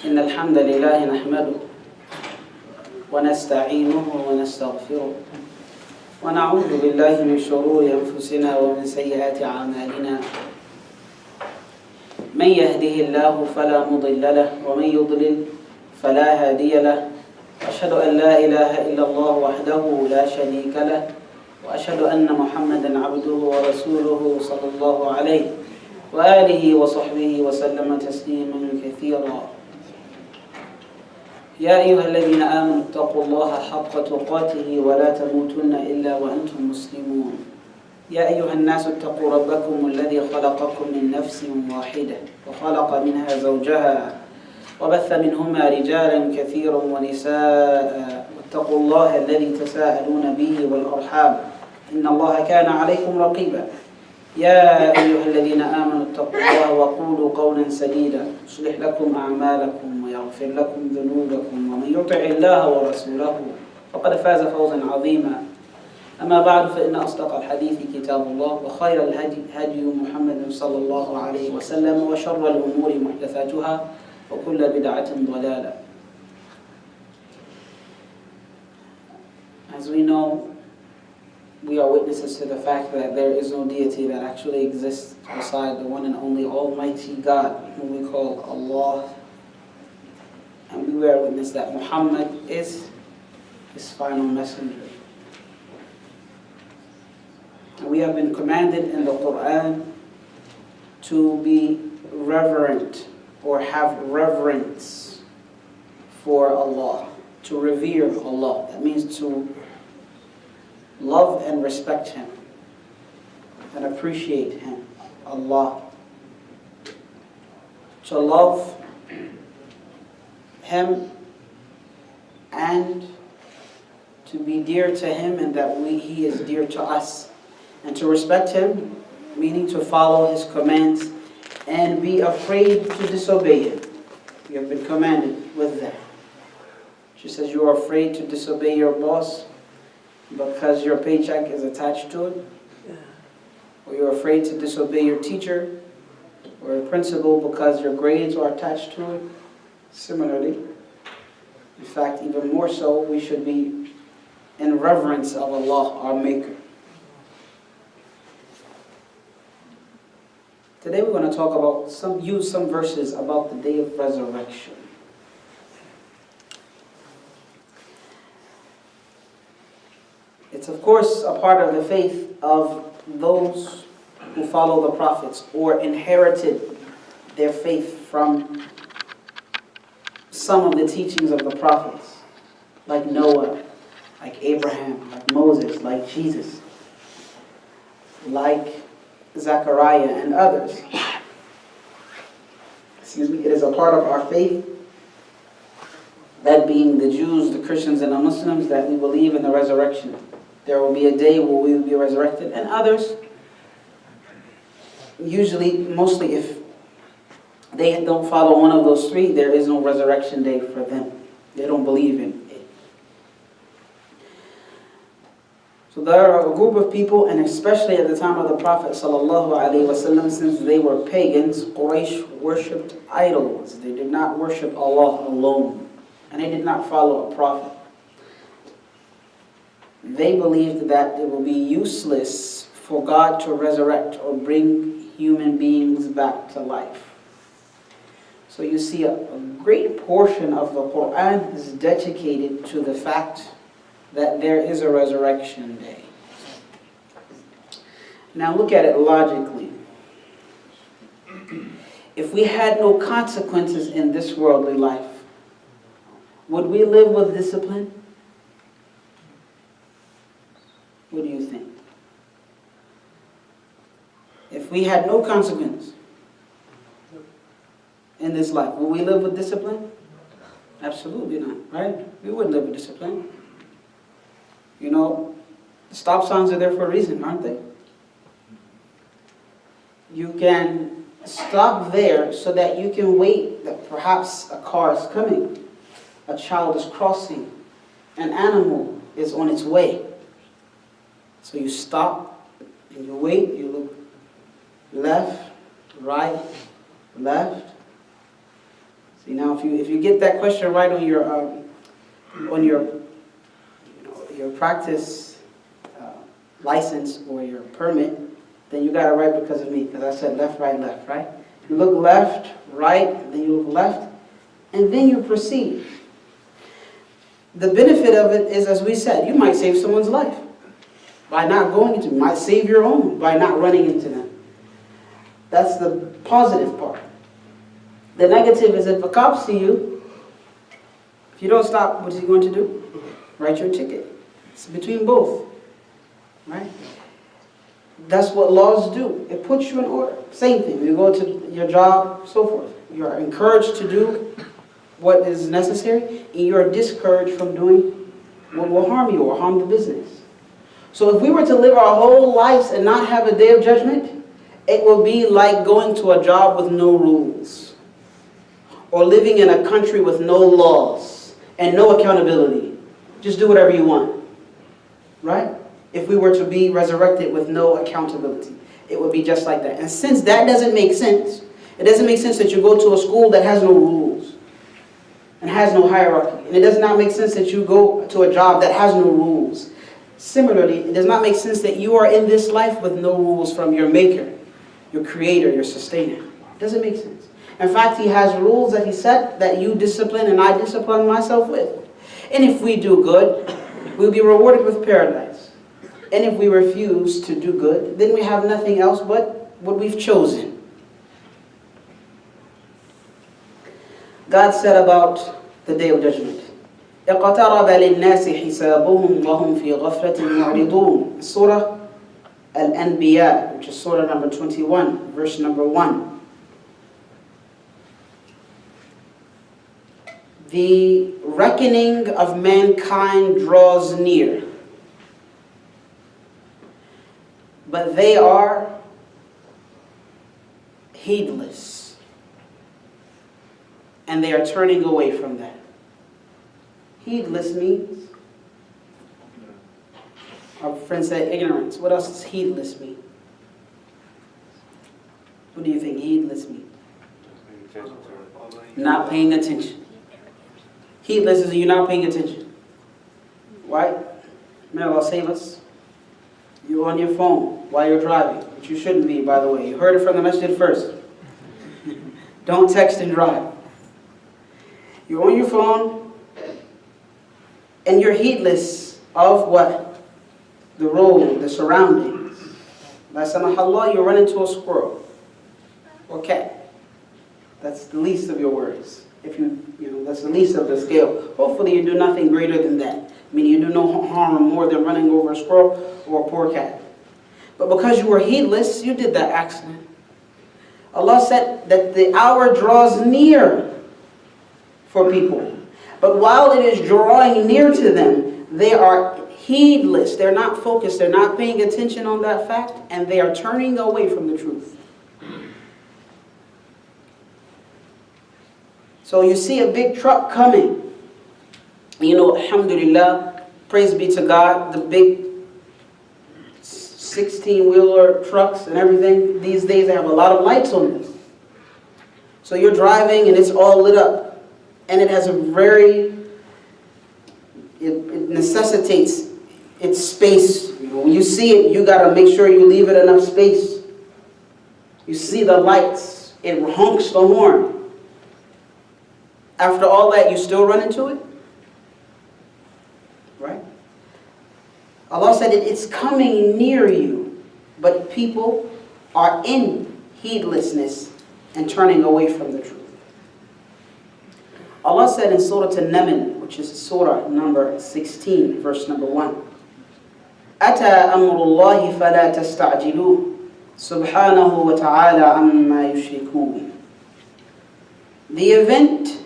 إن الحمد لله نحمده ونستعينه ونستغفره ونعوذ بالله من شرور أنفسنا ومن سيئات أعمالنا من يهده الله فلا مضل له ومن يضلل فلا هادي له أشهد أن لا إله إلا الله وحده لا شريك له وأشهد أن محمدا عبده ورسوله صلى الله عليه وآله وصحبه وسلم تسليما كثيرا. يا أيها الذين آمنوا اتقوا الله حق تقاته ولا تموتن إلا وأنتم مسلمون. يا أيها الناس اتقوا ربكم الذي خلقكم من نفس واحدة وخلق منها زوجها وبث منهما رجالا كثيرا ونساء واتقوا الله الذي تساءلون به والأرحام إن الله كان عليكم رقيبا. يا أيها الذين آمنوا اتقوا الله وقولوا قولا سديدا يصلح لكم أعمالكم ويغفر لكم ذنوبكم ومن يطع الله ورسوله فقد فاز فوزا عظيما. أما بعد فإن أصدق الحديث كتاب الله وخير الهدي هدي محمد صلى الله عليه وسلم وشر الأمور محدثاتها وكل بدعة ضلالة. As we know, we are witnesses to the fact that there is no deity that actually exists beside the one and only Almighty God, whom we call Allah. And we bear witness that Muhammad is his final messenger. And we have been commanded in the Quran to be reverent or have reverence for Allah, to revere Allah. That means to love and respect Him and appreciate Him, Allah. To love Him and to be dear to Him, and that He is dear to us. And to respect Him, meaning to follow His commands and be afraid to disobey Him. We have been commanded with that. She says you are afraid to disobey your boss because your paycheck is attached to it, or you're afraid to disobey your teacher or a principal because your grades are attached to it. Similarly, in fact, even more so, we should be in reverence of Allah, our Maker. Today we're going to talk about use some verses about the day of resurrection. It's of course a part of the faith of those who follow the prophets or inherited their faith from some of the teachings of the prophets, like Noah, like Abraham, like Moses, like Jesus, like Zechariah and others. It is a part of our faith, that being the Jews, the Christians, and the Muslims, that we believe in the resurrection. There will be a day where we will be resurrected, and others, usually, mostly if they don't follow one of those three, there is no resurrection day for them. They don't believe in it. So there are a group of people, and especially at the time of the Prophet ﷺ, since they were pagans, Quraysh worshipped idols. They did not worship Allah alone, and they did not follow a prophet. They believed that it will be useless for God to resurrect or bring human beings back to life. So you see a great portion of the Quran is dedicated to the fact that there is a resurrection day. Now look at it logically. If we had no consequences in this worldly life, would we live with discipline? What do you think? If we had no consequence in this life, would we live with discipline? Absolutely not, right? We wouldn't live with discipline. You know, the stop signs are there for a reason, aren't they? You can stop there so that you can wait that perhaps a car is coming, a child is crossing, an animal is on its way. So you stop and you wait, you look left, right, left, See, now if you get that question right on your practice license or your permit, then you got it right because of me, because I said left, right? You look left, right, then you look left, and then you proceed. The benefit of it is, as we said, you might save someone's life by not going into them. You might save your own by not running into them. That's the positive part. The negative is if a cop see you, if you don't stop, what is he going to do? Write your ticket. It's between both, right? That's what laws do. It puts you in order. Same thing. You go to your job, so forth. You are encouraged to do what is necessary, and you are discouraged from doing what will harm you or harm the business. So if we were to live our whole lives and not have a day of judgment, it will be like going to a job with no rules, or living in a country with no laws and no accountability. Just do whatever you want, right? If we were to be resurrected with no accountability, it would be just like that. And since that doesn't make sense, it doesn't make sense that you go to a school that has no rules and has no hierarchy. And it does not make sense that you go to a job that has no rules. Similarly, it does not make sense that you are in this life with no rules from your maker, your creator, your sustainer. It doesn't make sense. In fact, he has rules that he set that you discipline and I discipline myself with. And if we do good, we'll be rewarded with paradise. And if we refuse to do good, then we have nothing else but what we've chosen. God said about the Day of Judgment, اقترب للناس حسابهم وهم في غفلة معرضون. Surah Al-Anbiya, which is Surah number 21, verse number 1. The reckoning of mankind draws near, but they are heedless, and they are turning away from that. Heedless means, our friend said ignorance. What else does heedless mean? What do you think heedless means? Not paying attention. Heedless is you're not paying attention. Right? May Allah save us. You're on your phone while you're driving, which you shouldn't be, by the way. You heard it from the masjid first. Don't text and drive. You're on your phone, and you're heedless of what? The road, the surroundings. La samahallah, you run into a squirrel or cat. That's the least of your worries. If that's the least of the scale. Hopefully you do nothing greater than that. Meaning you do no harm more than running over a squirrel or a poor cat. But because you were heedless, you did that accident. Allah said that the hour draws near for people. But while it is drawing near to them, they are heedless. They're not focused. They're not paying attention on that fact. And they are turning away from the truth. So you see a big truck coming. You know, alhamdulillah, praise be to God, the big 16-wheeler trucks and everything, these days they have a lot of lights on them. So you're driving and it's all lit up. And it has it necessitates its space. When you see it, you got to make sure you leave it enough space. You see the lights, it honks the horn. After all that, you still run into it? Right? Allah said it's coming near you, but people are in heedlessness and turning away from the truth. Allah said in Surah An-Naml, which is Surah number 16, verse number 1, أَتَى أَمْرُ اللَّهِ فَلَا تَسْتَعْجِلُوهُ سُبْحَانَهُ وَتَعَالَى عَمَّا يُشْرِكُونَ. The event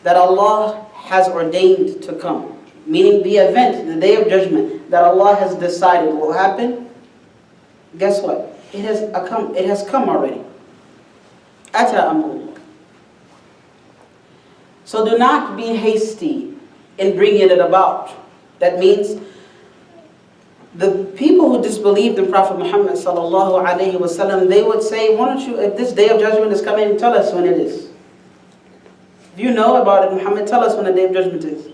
that Allah has ordained to come, meaning the event, the Day of Judgment, that Allah has decided will happen, guess what? It has come already. أَتَى أَمْرُ اللَّهِ. So do not be hasty in bringing it about. That means the people who disbelieved in Prophet Muhammad sallallahu alaihi wasallam, they would say, why don't you, if this Day of Judgment is coming, tell us when it is. Do you know about it, Muhammad? Tell us when the Day of Judgment is.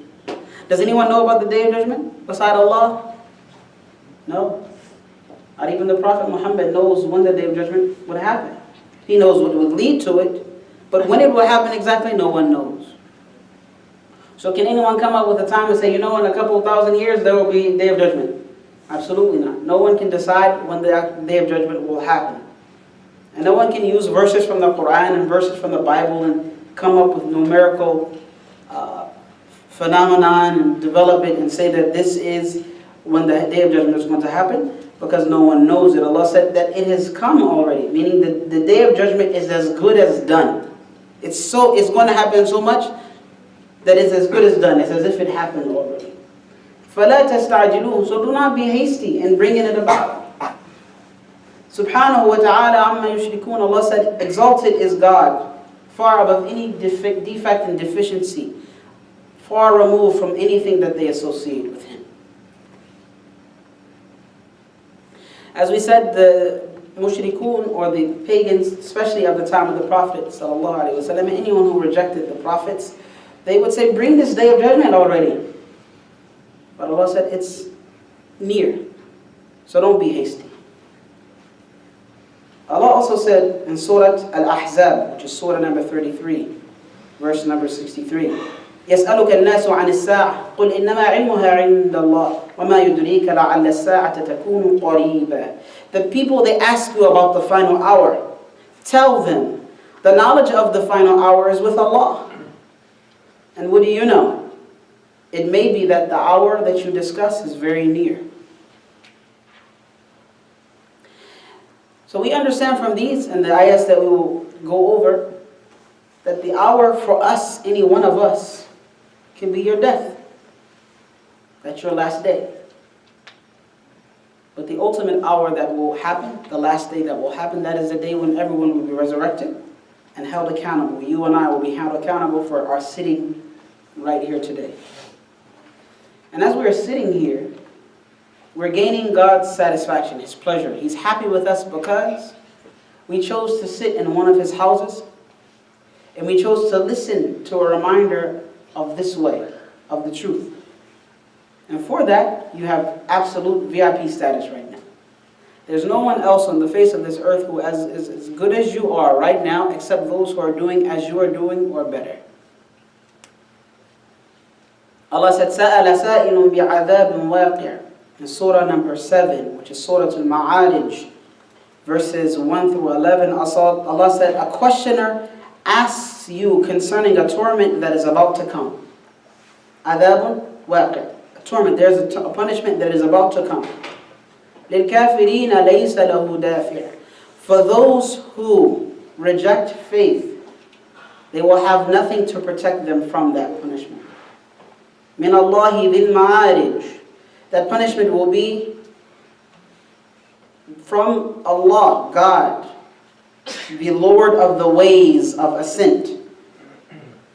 Does anyone know about the Day of Judgment beside Allah? No. Not even the Prophet Muhammad knows when the Day of Judgment would happen. He knows what would lead to it, but when it will happen exactly, no one knows. So can anyone come up with a time and say, in a couple of thousand years there will be Day of Judgment? Absolutely not. No one can decide when the Day of Judgment will happen. And no one can use verses from the Quran and verses from the Bible and come up with numerical phenomenon and develop it and say that this is when the Day of Judgment is going to happen, because no one knows it. Allah said that it has come already, meaning that the Day of Judgment is as good as done. It's going to happen so much that it's as good as done. It's as if it happened already. فَلَا تَسْتَعْجِلُوهُ. So do not be hasty in bringing it about. Subhanahu wa ta'ala amma yushrikun. Allah said, exalted is God, far above any defect and deficiency, far removed from anything that they associate with Him. As we said, the mushrikun, or the pagans, especially at the time of the Prophet sallallahu alaihi wasallam, anyone who rejected the prophets, they would say, bring this Day of Judgment already. But Allah said, it's near, so don't be hasty. Allah also said in Surah Al-Ahzab, which is Surah number 33, verse number 63, يَسْأَلُكَ النَّاسُ عَنِ السَّاعَةِ قُلْ إِنَّمَا عِلْمُهَا عِنْدَ اللَّهِ وَمَا يُدْرِيكَ لَعَلَّ السَّاعَةَ تَكُونُ قَرِيبًا. The people, they ask you about the final hour. Tell them, the knowledge of the final hour is with Allah. And what do you know? It may be that the hour that you discuss is very near. So we understand from these and the ayahs that we will go over that the hour for us, any one of us, can be your death. That's your last day. But the ultimate hour that will happen, the last day that will happen, that is the day when everyone will be resurrected and held accountable. You and I will be held accountable for our sitting right here today. And as we are sitting here, we're gaining God's satisfaction, His pleasure. He's happy with us because we chose to sit in one of His houses and we chose to listen to a reminder of this way, of the truth. And for that, you have absolute VIP status right now. There's no one else on the face of this earth who is as good as you are right now, except those who are doing as you are doing or better. Allah said, سَأَلَ سَائِلٌ بِعَذَابٍ وَاقِعٍ. In Surah number 7, which is Surah Al-Ma'arij, verses 1 through 11, Allah said, a questioner asks you concerning a torment that is about to come. عَذَابٌ وَاقِعٍ. A torment, there's a punishment that is about to come. لِلْكَافِرِينَ لَيْسَ لَهُ دَافِعٍ. For those who reject faith, they will have nothing to protect them from that punishment. مِنَ اللَّهِ ذِي الْمَعَارِجِ. That punishment will be from Allah, God, the Lord of the ways of ascent.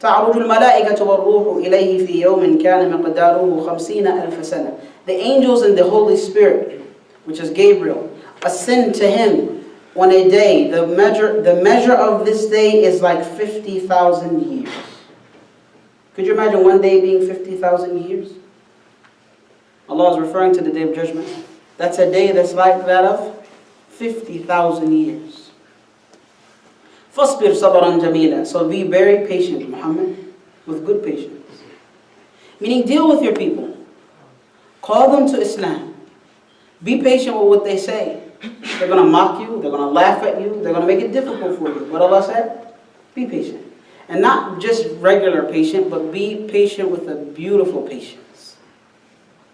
تعرج الملائكة والروح إليه في يوم كان مقداره 50,000 سنة. The angels and the Holy Spirit, which is Gabriel, ascend to Him on a day. The measure of this day is like 50,000 years. Could you imagine one day being 50,000 years? Allah is referring to the Day of Judgment. That's a day that's like that of 50,000 years. فَاصْبِرْ صَبْرًا جَمِيلًا. So be very patient, Muhammad, with good patience. Meaning, deal with your people. Call them to Islam. Be patient with what they say. They're going to mock you. They're going to laugh at you. They're going to make it difficult for you. What Allah said? Be patient. And not just regular patient, but be patient with a beautiful patience.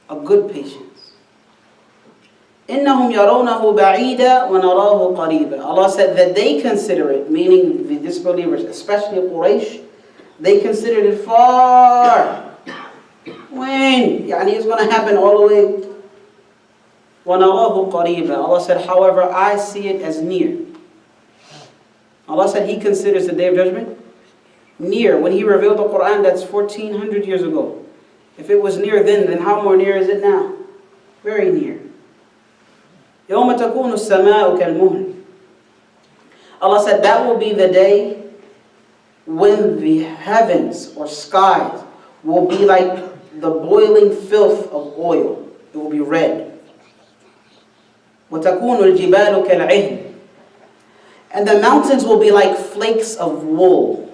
A good patience. إِنَّهُمْ يَرَوْنَهُ بَعِيدًا وَنَرَاهُ قَرِيبًا. Allah said that they consider it, meaning the disbelievers, especially Quraysh, they considered it far. When? It's going to happen all the way. وَنَرَاهُ قَرِيبًا. Allah said, however, I see it as near. Allah said He considers the Day of Judgment near. When He revealed the Quran, that's 1400 years ago. If it was near then how more near is it now? Very near. يَوْمَ تَكُونُ السَّمَاءُ كَالْمُهْلِ. Allah said that will be the day when the heavens or skies will be like the boiling filth of oil. It will be red. وَتَكُونُ الْجِبَالُ كَالْعِهْنِ. And the mountains will be like flakes of wool.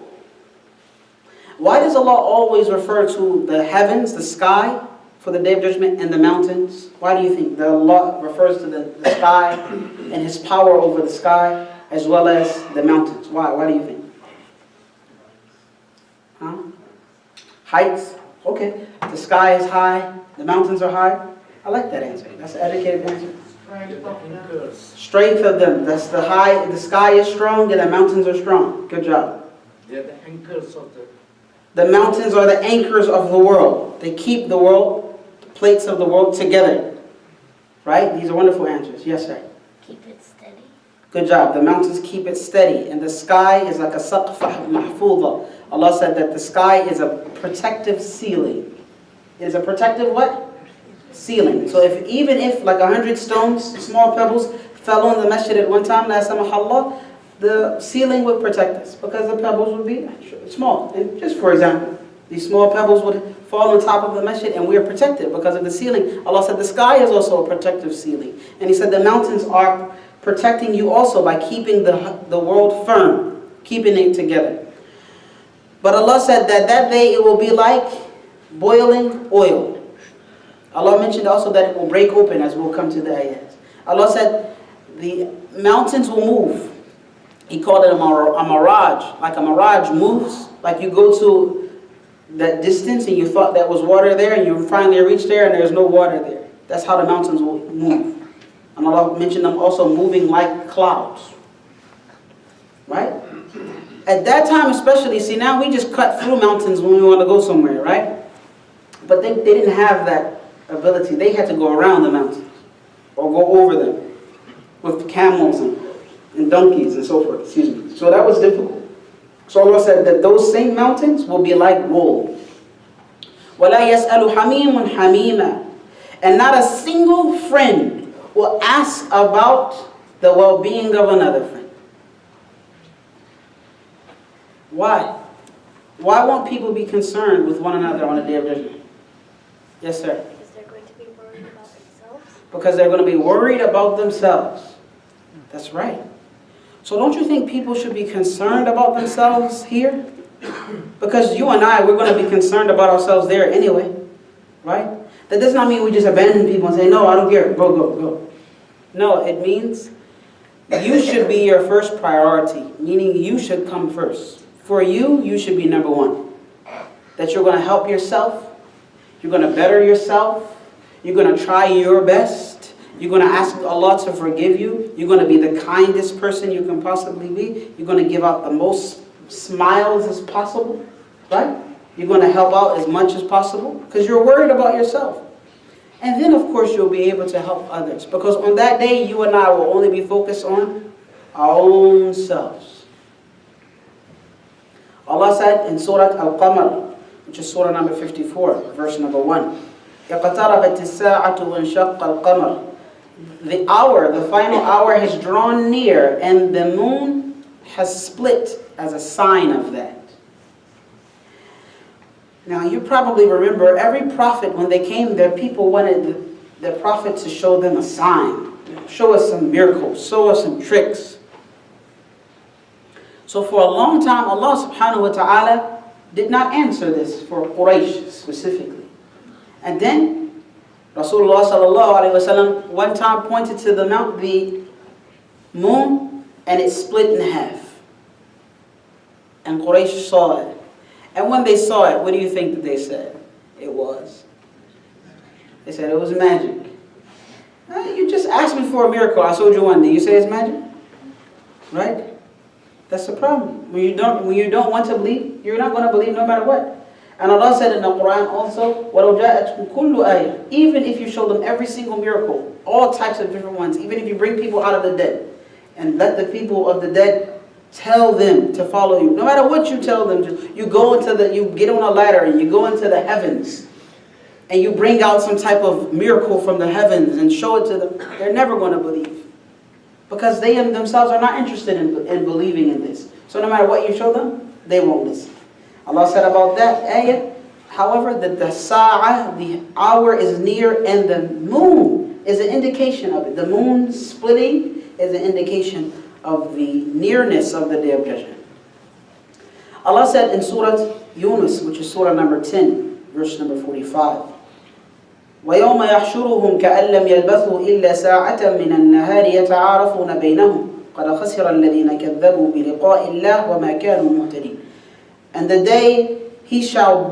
Why does Allah always refer to the heavens, the sky, for the Day of Judgment, and the mountains? Why do you think that Allah refers to the sky and His power over the sky as well as the mountains? Why? Why do you think? Huh? Heights? Okay. The sky is high. The mountains are high. I like that answer. That's an educated answer. Strength of them. That's the high. The sky is strong and the mountains are strong. Good job. They're the anchors of the mountains are the anchors of the world. They keep the world, the plates of the world together. Right? These are wonderful answers. Yes, sir. Keep it steady. Good job. The mountains keep it steady. And the sky is like a saqfa mahfudha. Allah said that the sky is a protective ceiling. It is a protective what? Ceiling. So even if like 100 stones, small pebbles, fell on the masjid at one time, la samahallah, the ceiling would protect us because the pebbles would be small. And just for example, these small pebbles would fall on top of the masjid and we are protected because of the ceiling. Allah said the sky is also a protective ceiling. And He said the mountains are protecting you also by keeping the world firm, keeping it together. But Allah said that day it will be like boiling oil. Allah mentioned also that it will break open, as we'll come to the ayat. Allah said the mountains will move. He called it a mirage. Like a mirage moves, like you go to that distance and you thought there was water there and you finally reach there and there's no water there. That's how the mountains will move. And Allah mentioned them also moving like clouds. Right? At that time especially, see now we just cut through mountains when we want to go somewhere, right? But they didn't have that ability. They had to go around the mountains or go over them with camels and donkeys and so forth. Excuse me. So that was difficult. So Allah said that those same mountains will be like wool. وَلَا يَسْأَلُ حَمِيمٌ حَمِيمًا. And not a single friend will ask about the well-being of another friend. Why? Why won't people be concerned with one another on the Day of Judgment? Yes, sir. Because they're going to be worried about themselves. Because they're going to be worried about themselves. That's right. So don't you think people should be concerned about themselves here? Because you and I, we're going to be concerned about ourselves there anyway. Right? That does not mean we just abandon people and say, no, I don't care. Go, go, go. No, it means you should be your first priority. Meaning you should come first. For you, you should be number one. That you're going to help yourself. You're going to better yourself. You're going to try your best. You're going to ask Allah to forgive you. You're going to be the kindest person you can possibly be. You're going to give out the most smiles as possible. Right? You're going to help out as much as possible. Because you're worried about yourself. And then, of course, you'll be able to help others. Because on that day, you and I will only be focused on our own selves. Allah said in Surah Al-Qamar, which is Surah number 54, verse number 1. اقتربت الساعة وانشق القمر. The hour, the final hour has drawn near and the moon has split as a sign of that. Now you probably remember every prophet when they came there, people wanted the prophet to show them a sign. Show us some miracles, show us some tricks. So for a long time Allah subhanahu wa ta'ala did not answer this for Quraysh specifically. And then Rasulullah sallallahu alayhi wa sallam one time pointed to the moon and it split in half. And Quraysh saw it. And when they saw it, what do you think that they said it was? They said it was magic. You just asked me for a miracle. I showed you one. Did you say it's magic? Right? That's the problem. When you don't want to believe, you're not going to believe no matter what. And Allah said in the Quran also, وَلَوْ جَاءَتْكُمْ كُلُّ آيَةٍ. Even if you show them every single miracle, all types of different ones, even if you bring people out of the dead, and let the people of the dead tell them to follow you. No matter what you tell them, you get on a ladder and you go into the heavens, and you bring out some type of miracle from the heavens and show it to them, they're never going to believe. Because they themselves are not interested in believing in this. So no matter what you show them, they won't listen. Allah said about that ayah, however, that the sa'ah, the hour is near, and the moon is an indication of it. The moon splitting is an indication of the nearness of the Day of Judgment. Allah said in Surah Yunus, which is Surah number 10, verse number 45, وَيَوْمَ يَحْشُرُهُمْ كَأَن لَّمْ يَلْبَثُوا إِلَّا سَاعَةً مِّنَ النَّهَارِ يَتَعَارَفُونَ بَيْنَهُمْ قَدْ خَسِرَ الَّذِينَ كَذَّبُوا بِلِقَاءِ اللَّهِ وَمَا كَانُوا مُهْتَدِينَ. And the day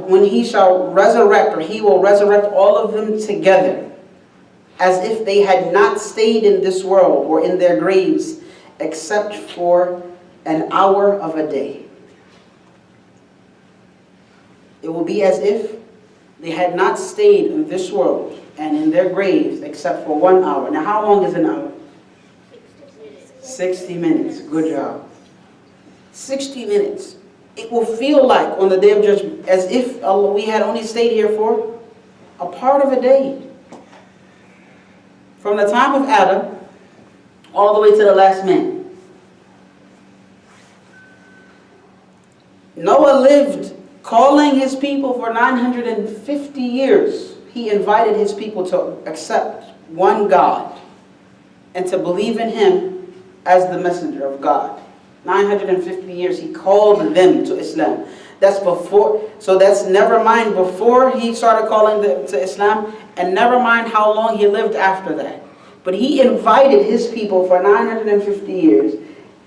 when he shall resurrect, or he will resurrect all of them together, as if they had not stayed in this world or in their graves, except for an hour of a day. It will be as if they had not stayed in this world and in their graves except for 1 hour. Now, how long is an hour? 60 minutes. Good job. 60 minutes. It will feel like on the Day of Judgment as if we had only stayed here for a part of a day. From the time of Adam all the way to the last man. Noah lived calling his people for 950 years. He invited his people to accept one God and to believe in him as the messenger of God. 950 years he called them to Islam. That's before, so that's never mind before he started calling them to Islam, and never mind how long he lived after that. But he invited his people for 950 years,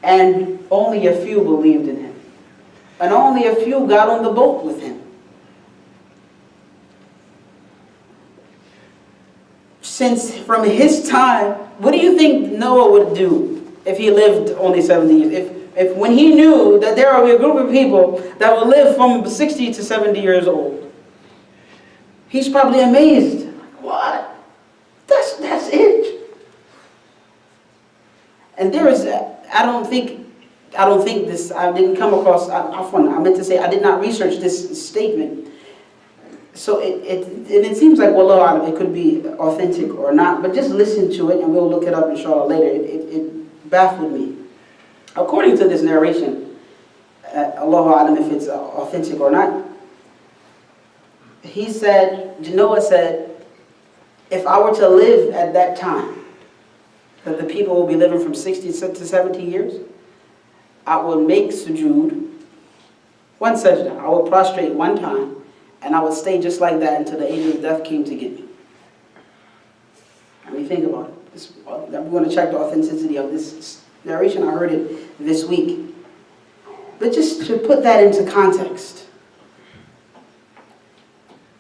and only a few believed in him. And only a few got on the boat with him. Since from his time, what do you think Noah would do if he lived only 70 years? If when he knew that there will be a group of people that will live from 60 to 70 years old, he's probably amazed. What? That's it. And there is, I don't think this, I didn't come across, I meant to say, I did not research this statement. So it seems like, wallahu alam, it could be authentic or not, but just listen to it and we'll look it up inshallah later. It baffled me. According to this narration, Allahu alam if it's authentic or not, Noah said, if I were to live at that time, that the people will be living from 60 to 70 years, I would make sujood, one sajda. I would prostrate one time, and I would stay just like that until the angel of death came to get me. I mean, think about it. I'm going to check the authenticity of this narration. I heard it this week. But just to put that into context,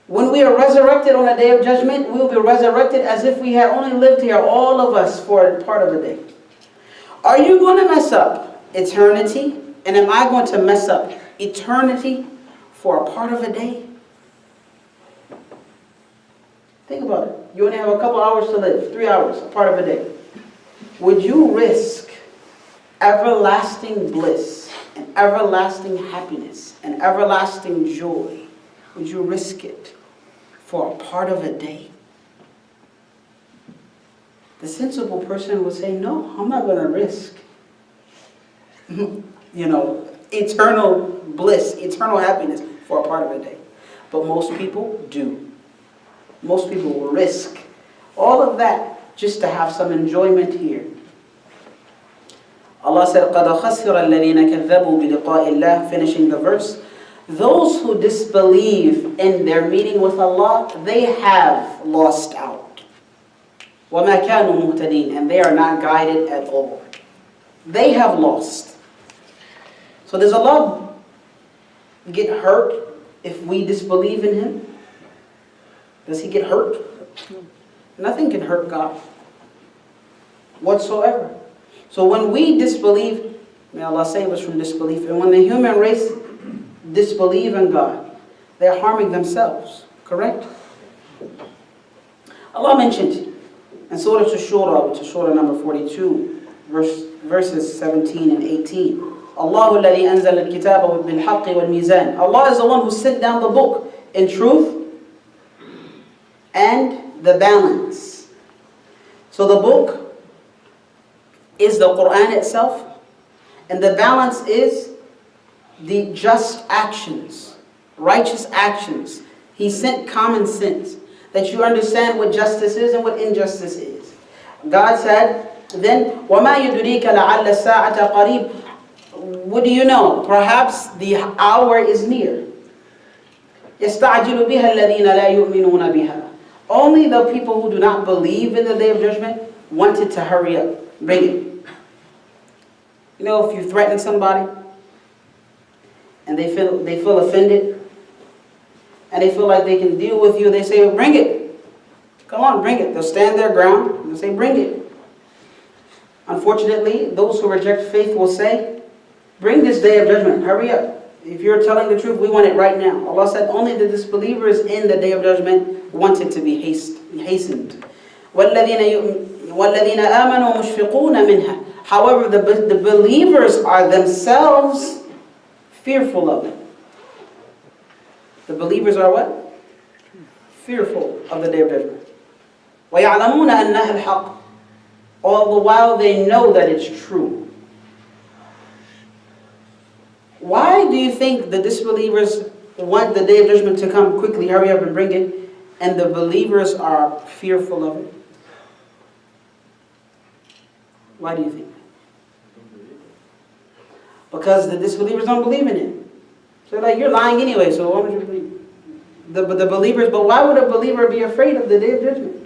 when we are resurrected on the Day of Judgment, we will be resurrected as if we had only lived here, all of us, for a part of a day. Are you going to mess up eternity? And am I going to mess up eternity for a part of a day? Think about it. You only have a couple hours to live, 3 hours, a part of a day. Would you risk everlasting bliss and everlasting happiness and everlasting joy? Would you risk it for a part of a day? The sensible person would say, no, I'm not going to risk eternal bliss, eternal happiness for a part of a day. But most people do. Most people will risk all of that just to have some enjoyment here. Allah said, قَدْ خَسِرَ الَّذِينَ كَذَّبُوا بِلِقَاءِ اللَّهِ, finishing the verse. Those who disbelieve in their meeting with Allah, they have lost out. وَمَا كَانُوا مُهْتَدِينَ, and they are not guided at all. They have lost. So does Allah get hurt if we disbelieve in Him? Does He get hurt? Nothing can hurt God whatsoever. So when we disbelieve, may Allah save us from disbelief, and when the human race disbelieve in God, they're harming themselves, correct? Allah mentioned in Surah Ash-Shura, which is Surah number 42, verses 17 and 18, Allahu alladhi anzala al-kitaba bil-haqqi wal-mizan. Allah is the one who sent down the book in truth and the balance. So the book is the Quran itself, and the balance is the just actions, righteous actions. He sent common sense, that you understand what justice is and what injustice is. God said, then, وَمَا يُدْرِيكَ لَعَلَّ السَّاعَةَ قَرِيبٌ. What do you know? Perhaps the hour is near. يَسْتَعْجِلُ بِهَا الَّذِينَ لَا يُؤْمِنُونَ بِهَا. Only the people who do not believe in the Day of Judgment wanted to hurry up. Bring it. You know, if you threaten somebody and they feel offended and they feel like they can deal with you, they say, bring it. Come on, bring it. They'll stand their ground and they'll say, bring it. Unfortunately, those who reject faith will say, bring this Day of Judgment. Hurry up. If you're telling the truth, we want it right now. Allah said only the disbelievers in the Day of Judgment want it to be hastened. وَالَّذِينَ آمَنُوا مُشْفِقُونَ مِنْهَا. However, the believers are themselves fearful of it. The believers are what? Fearful of the Day of Judgment. وَيَعْلَمُونَ أَنَّهَا الْحَقِّ. All the while they know that it's true. Why do you think the disbelievers want the Day of Judgment to come quickly, hurry up and bring it, and the believers are fearful of it? Why do you think? Because the disbelievers don't believe in it. So like, you're lying anyway, so why would you believe? The believers, but why would a believer be afraid of the Day of Judgment?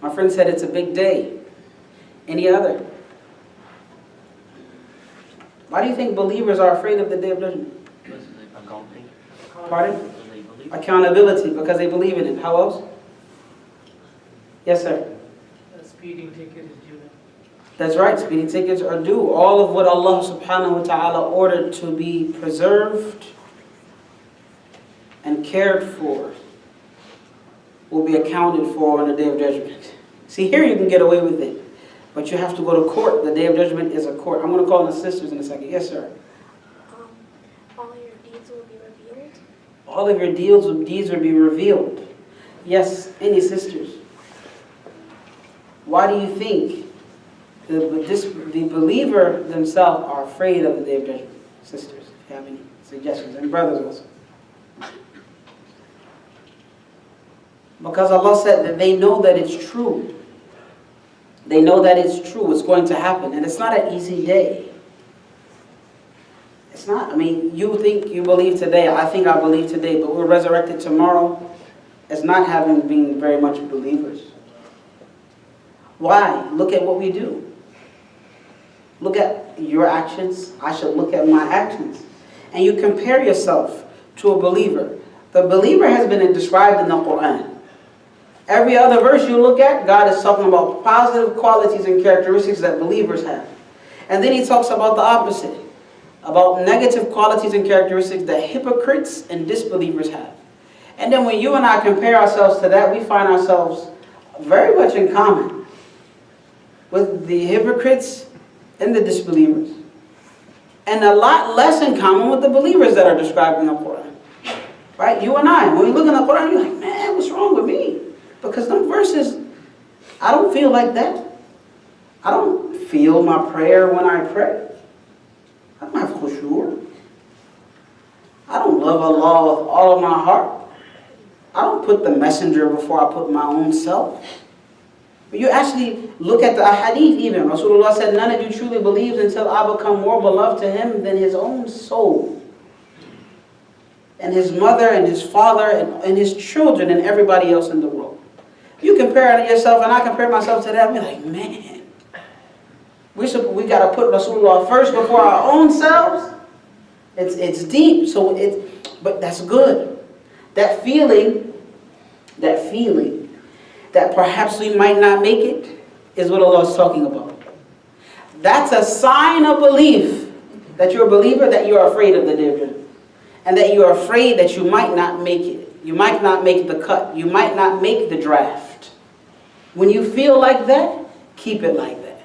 My friend said it's a big day. Any other? Why do you think believers are afraid of the Day of Judgment? Pardon? Accountability, because they believe in it. How else? Yes, sir. A speeding ticket is due. That's right. Speeding tickets are due. All of what Allah subhanahu wa ta'ala ordered to be preserved and cared for will be accounted for on the Day of Judgment. See, here you can get away with it, but you have to go to court. The Day of Judgment is a court. I'm going to call on the sisters in a second. Yes, sir. All your deeds will be revealed. All of your deeds will be revealed. Yes, any sisters? Why do you think the believer themselves are afraid of the Day of Judgment? Sisters, if you have any suggestions, and brothers also. Because Allah said that they know that it's true. They know that it's true, it's going to happen. And it's not an easy day. It's not. I mean, you think you believe today, I think I believe today, but we're resurrected tomorrow as not having been very much believers. Why? Look at what we do. Look at your actions. I should look at my actions. And you compare yourself to a believer. The believer has been described in the Quran. Every other verse you look at, God is talking about positive qualities and characteristics that believers have. And then He talks about the opposite, about negative qualities and characteristics that hypocrites and disbelievers have. And then when you and I compare ourselves to that, we find ourselves very much in common with the hypocrites and the disbelievers. And a lot less in common with the believers that are described in the Quran. Right? You and I, when we look in the Quran, you're like, man, what's wrong with me? Because them verses, I don't feel like that. I don't feel my prayer when I pray. I don't have khushu'. I don't love Allah with all of my heart. I don't put the messenger before I put my own self. But you actually look at the ahadith even. Rasulullah said, none of you truly believes until I become more beloved to him than his own soul. And his mother and his father and his children and everybody else in the world. You compare yourself and I compare myself to that, we're like, man, we got to put Rasulullah first before our own selves. It's deep, but that's good. That feeling that perhaps we might not make it is what Allah is talking about. That's a sign of belief that you're a believer, that you're afraid of the Day of Judgment. And that you're afraid that you might not make it. You might not make the cut. You might not make the draft. When you feel like that, keep it like that.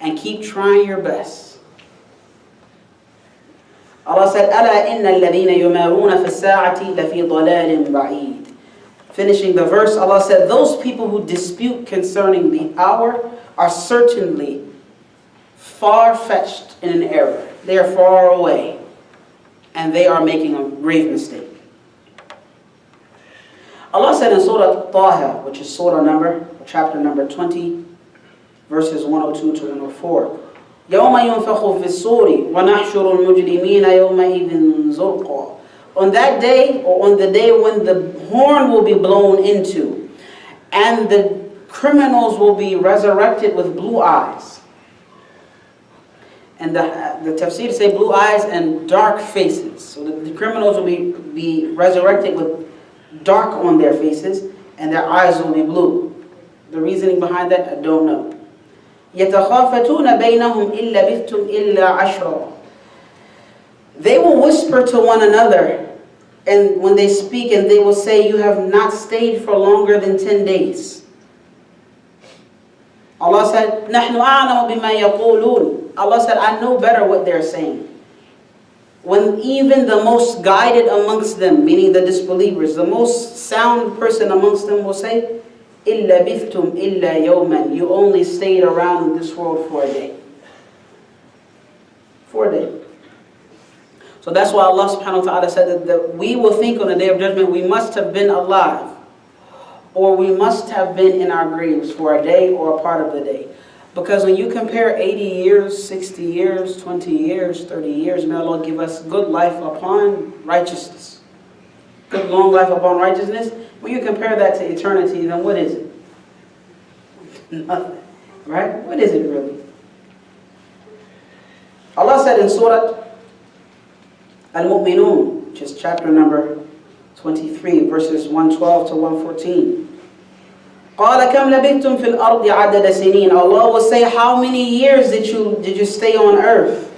And keep trying your best. Allah said, أَلَا إِنَّ الَّذِينَ يُمَارُونَ فِي السَّاعَةِ لَفِي ضَلَالٍ بَعِيدٍ. Finishing the verse, Allah said, those people who dispute concerning the hour are certainly far-fetched in an error. They are far away, and they are making a grave mistake. Allah said in Surah Taha, which is chapter number 20, verses 102 to 104, يَوْمَ يُنْفَخُ فِي الصُّورِ وَنَحْشُرُ الْمُجْرِمِينَ يَوْمَئِذٍ زُرْقًا. On that day, or on the day when the horn will be blown into, and the criminals will be resurrected with blue eyes. And the tafsir say blue eyes and dark faces. So the criminals will be resurrected with dark on their faces, and their eyes will be blue. The reasoning behind that, I don't know. يَتَخَافَتُونَ بَيْنَهُمْ إِلَّا بِثْتُمْ إِلَّا عَشْرًا. They will whisper to one another, and when they speak, and they will say, you have not stayed for longer than 10 days. Allah said, نَحْنُ أَعْلَمُ بِمَا يَقُولُونَ. Allah said, I know better what they're saying. When even the most guided amongst them, meaning the disbelievers, the most sound person amongst them will say, إِلَّا بِثْتُمْ إِلَّا يَوْمًا. You only stayed around in this world for a day. For a day. So that's why Allah subhanahu wa ta'ala said that we will think on the Day of Judgment we must have been alive, or we must have been in our graves for a day or a part of the day. Because when you compare 80 years, 60 years, 20 years, 30 years, may Allah give us good life upon righteousness. Good long life upon righteousness. When you compare that to eternity, then what is it? Nothing. Right? What is it really? Allah said in Surah Al-Mu'minun, which is chapter number 23, verses 112 to 114. قَالَ كَمْ لَبِثْتُمْ فِي الْأَرْضِ عَدَدَ سِنِينَ. Allah will say, how many years did you stay on earth?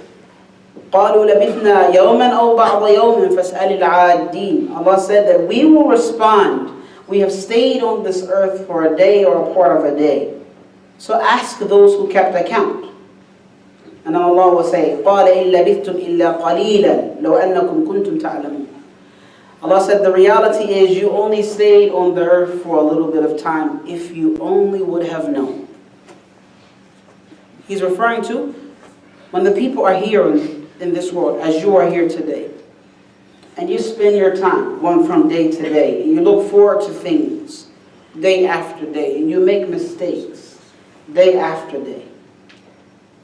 قَالُوا لَبِثْنَا يَوْمًا أَوْ بَعْضَ يَوْمٍ فَاسْأَلِ الْعَادِينَ. Allah said that we will respond, we have stayed on this earth for a day or a part of a day. So ask those who kept account. And Allah will say, قَالَ إِن لَبِثْتُمْ إِلَّا قَلِيلًا لَوْ أَنَّكُمْ كُنْتُمْ تَعْلَمُونَ. Allah said the reality is you only stayed on the earth for a little bit of time if you only would have known. He's referring to when the people are here in this world, as you are here today, and you spend your time going from day to day, and you look forward to things day after day, and you make mistakes day after day.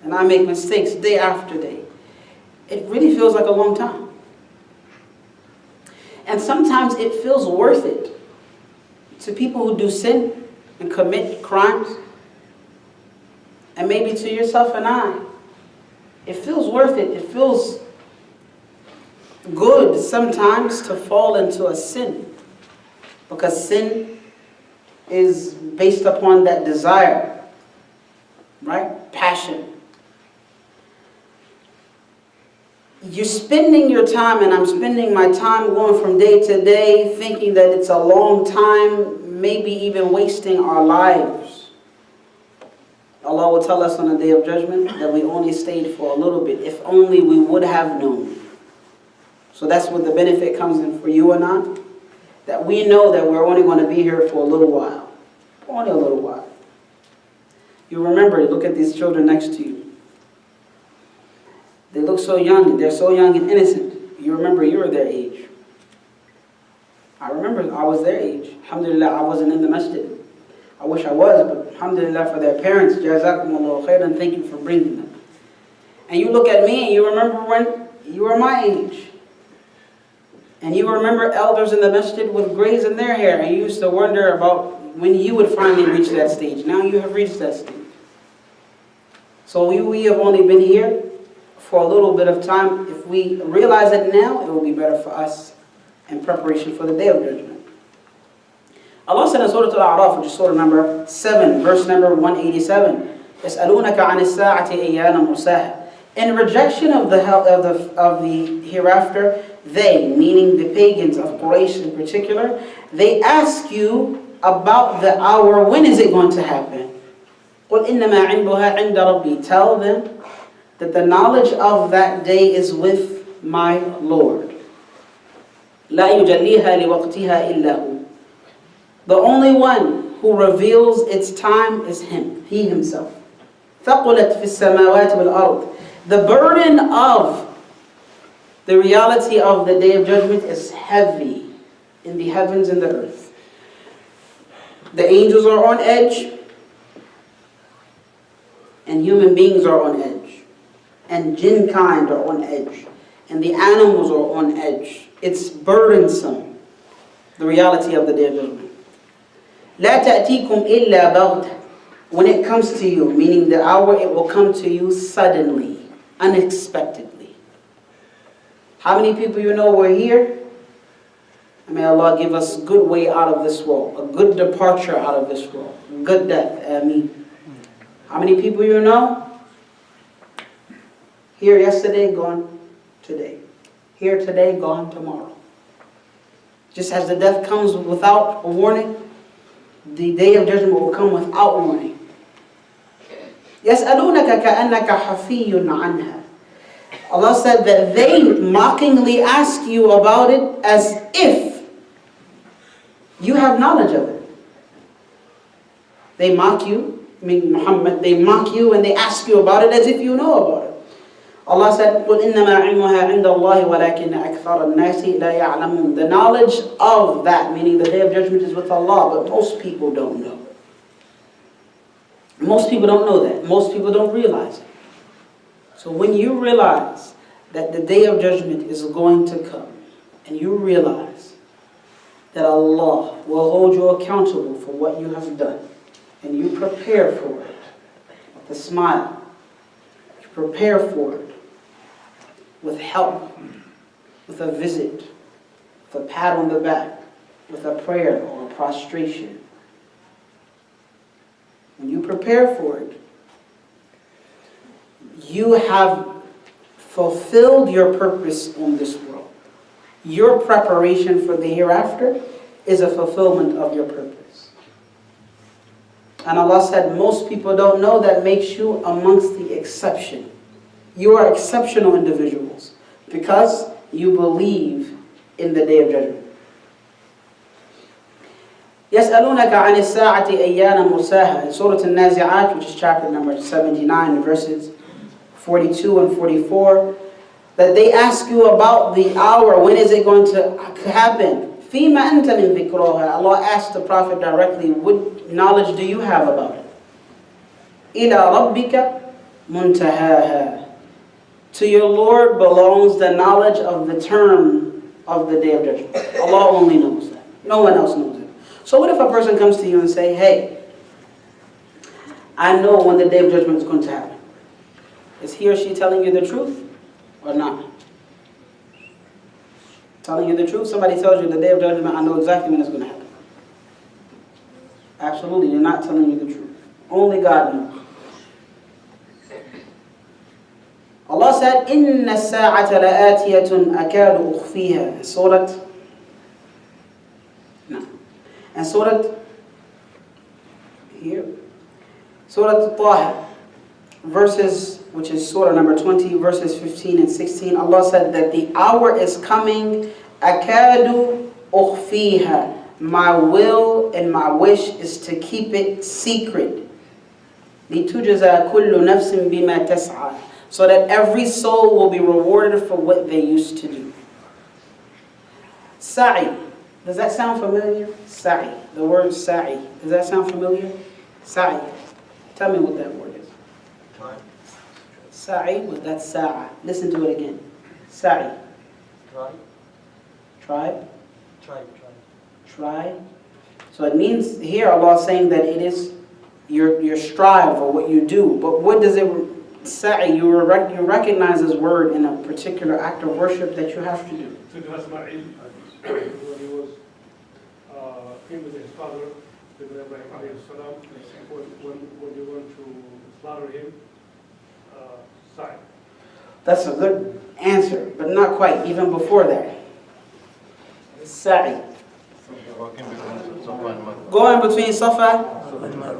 And I make mistakes day after day. It really feels like a long time. And sometimes it feels worth it to people who do sin and commit crimes. And maybe to yourself and I. It feels worth it. It feels good sometimes to fall into a sin. Because sin is based upon that desire. Right? Passion. You're spending your time, and I'm spending my time going from day to day, thinking that it's a long time, maybe even wasting our lives. Allah will tell us on the Day of Judgment that we only stayed for a little bit, if only we would have known. So that's what the benefit comes in for you and I, that we know that we're only going to be here for a little while. Only a little while. You remember, look at these children next to you. They look so young, they're so young and innocent. You remember you were their age. I remember I was their age. Alhamdulillah, I wasn't in the masjid. I wish I was, but alhamdulillah for their parents. Jazakumullahu khairan, thank you for bringing them. And you look at me and you remember when you were my age. And you remember elders in the masjid with grays in their hair, and you used to wonder about when you would finally reach that stage. Now you have reached that stage. So we have only been here for a little bit of time. If we realize it now, it will be better for us in preparation for the Day of Judgment. Allah said in Surah Al-A'raf, which is Surah number 7, verse number 187, يَسْأَلُونَكَ عَنِ السَّاعَةِ أَيَّانَ مُرْسَاهَا. In rejection of the hereafter, they, meaning the pagans of Quraysh in particular, they ask you about the hour, when is it going to happen? قُلْ إِنَّمَا عِنْدُهَا عِنْدَ رَبِّي. Tell them that the knowledge of that day is with my Lord. لَا يُجَلِّيهَا لِوَقْتِهَا إِلَّا هُ. The only one who reveals its time is Him, He Himself. ثقلت في السماوات والأرض. The burden of the reality of the Day of Judgment is heavy in the heavens and the earth. The angels are on edge, and human beings are on edge, and jinn kind are on edge, and the animals are on edge. It's burdensome, the reality of the Day of Judgment. لا تأتيكم إلا بغتة. When it comes to you, meaning the hour, it will come to you suddenly, unexpectedly. How many people you know were here? And may Allah give us a good way out of this world, a good departure out of this world, good death. Ameen. How many people you know? Here yesterday, gone today. Here today, gone tomorrow. Just as the death comes without a warning, the Day of Judgment will come without warning. يَسْأَلُونَكَ كَأَنَّكَ حَفِيٌّ عَنْهَا. Allah said that they mockingly ask you about it as if you have knowledge of it. They mock you, Muhammad, they mock you and they ask you about it as if you know about it. Allah said, قُلْ إِنَّمَا عِلْمُهَا عِنْدَ اللَّهِ وَلَكِنَّ أَكْثَرَ النَّاسِ لَا يَعْلَمُونَ. The knowledge of that, meaning the Day of Judgment, is with Allah, but most people don't know. Most people don't know that. Most people don't realize it. So when you realize that the Day of Judgment is going to come, and you realize that Allah will hold you accountable for what you have done, and you prepare for it with a smile, you prepare for it with help, with a visit, with a pat on the back, with a prayer or a prostration. When you prepare for it, you have fulfilled your purpose on this world. Your preparation for the hereafter is a fulfillment of your purpose. And Allah said, most people don't know that makes you amongst the exception. You are exceptional individuals because you believe in the Day of Judgment. يَسْأَلُونَكَ عَنِ السَّاعَةِ أَيَّانَ مُرْسَاهَا. In Surah Al-Nazi'at, which is chapter number 79, verses 42 and 44, that they ask you about the hour, when is it going to happen? فِيمَ أَنْتَ مِنْ ذِكْرَهَا. Allah asked the Prophet directly, what knowledge do you have about it? إِلَى رَبِّكَ مُنْتَهَاهَا. To your Lord belongs the knowledge of the term of the Day of Judgment. Allah only knows that. No one else knows it. So what if a person comes to you and say, hey, I know when the Day of Judgment is going to happen. Is he or she telling you the truth or not? Telling you the truth? Somebody tells you the Day of Judgment, I know exactly when it's going to happen. Absolutely, you're not telling you the truth. Only God knows. Allah said, إِنَّ السَّاعَةَ لَآتِيَةٌ أَكَادُ أُخْفِيهَا. And Surah, here, Surah Taha, verses, which is Surah number 20, verses 15 and 16, Allah said that the hour is coming, أَكَادُ أُخْفِيهَا. My will and my wish is to keep it secret. لِتُجْزَى كُلُّ نَفْسٍ بِمَا تَسْعَى. So that every soul will be rewarded for what they used to do. Sa'i. Does that sound familiar? Sa'i. The word sa'i. Does that sound familiar? Sa'i. Tell me what that word is. Sa'i, was that sa'a? Listen to it again. Sa'i. Try. Try. So it means here Allah is saying that it is your strive or what you do. But what does it sa'i? You recognize this word in a particular act of worship that you have to do. With his father, Ibrahim alayhi salam, when you want to slaughter him, sa'i. That's a good answer, but not quite, even before that. Sa'i. Going between Safa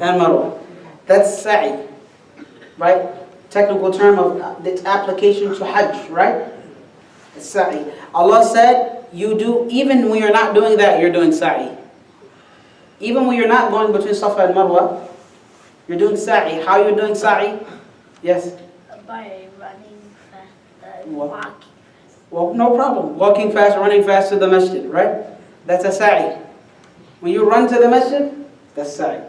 and Marwa. That's sa'i. Right? Technical term of its application to Hajj, right? It's sa'i. Allah said, you do, even when you're not doing that, you're doing sa'i. Even when you're not going between Safa and Marwa, You're doing sa'i. How are you doing sa'i? Yes? By running fast, What? walking. Well, no problem. Walking fast, running fast to the masjid, right? That's a sa'i. When you run to the masjid, that's sa'i.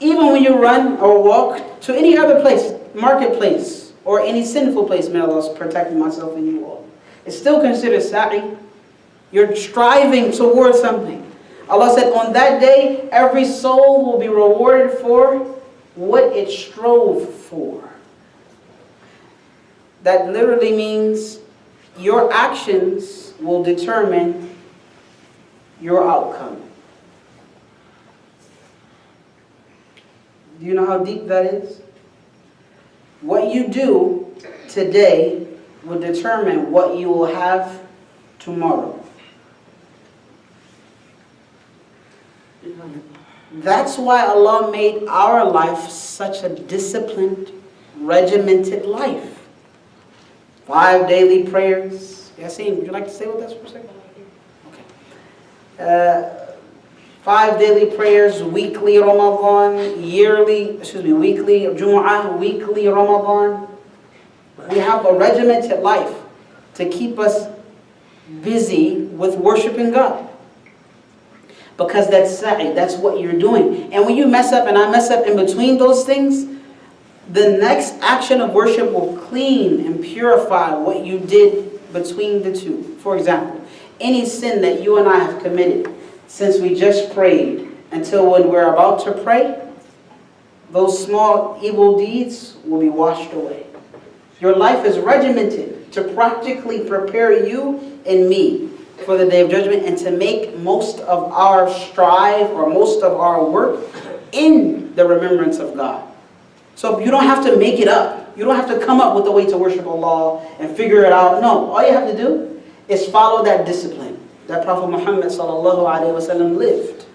Even when you run or walk to any other place, marketplace, or any sinful place, may Allah protect myself and you all, it's still considered sa'i. You're striving towards something. Allah said, on that day, every soul will be rewarded for what it strove for. That literally means your actions will determine your outcome. Do you know how deep that is? What you do today will determine what you will have tomorrow. That's why Allah made our life such a disciplined, regimented life. 5 daily prayers. Yassine, would you like to stay with us for a second? Okay. 5 daily prayers, weekly Ramadan, weekly Jumu'ah, weekly Ramadan. We have a regimented life to keep us busy with worshiping God. Because that's sa'i, that's what you're doing. And when you mess up and I mess up in between those things, the next action of worship will clean and purify what you did between the two. For example, any sin that you and I have committed since we just prayed until when we're about to pray, those small evil deeds will be washed away. Your life is regimented to practically prepare you and me for the Day of Judgment and to make most of our strive or most of our work in the remembrance of God. So you don't have to make it up. You don't have to come up with a way to worship Allah and figure it out. No, all you have to do is follow that discipline that Prophet Muhammad sallallahu alaihi wasallam lived.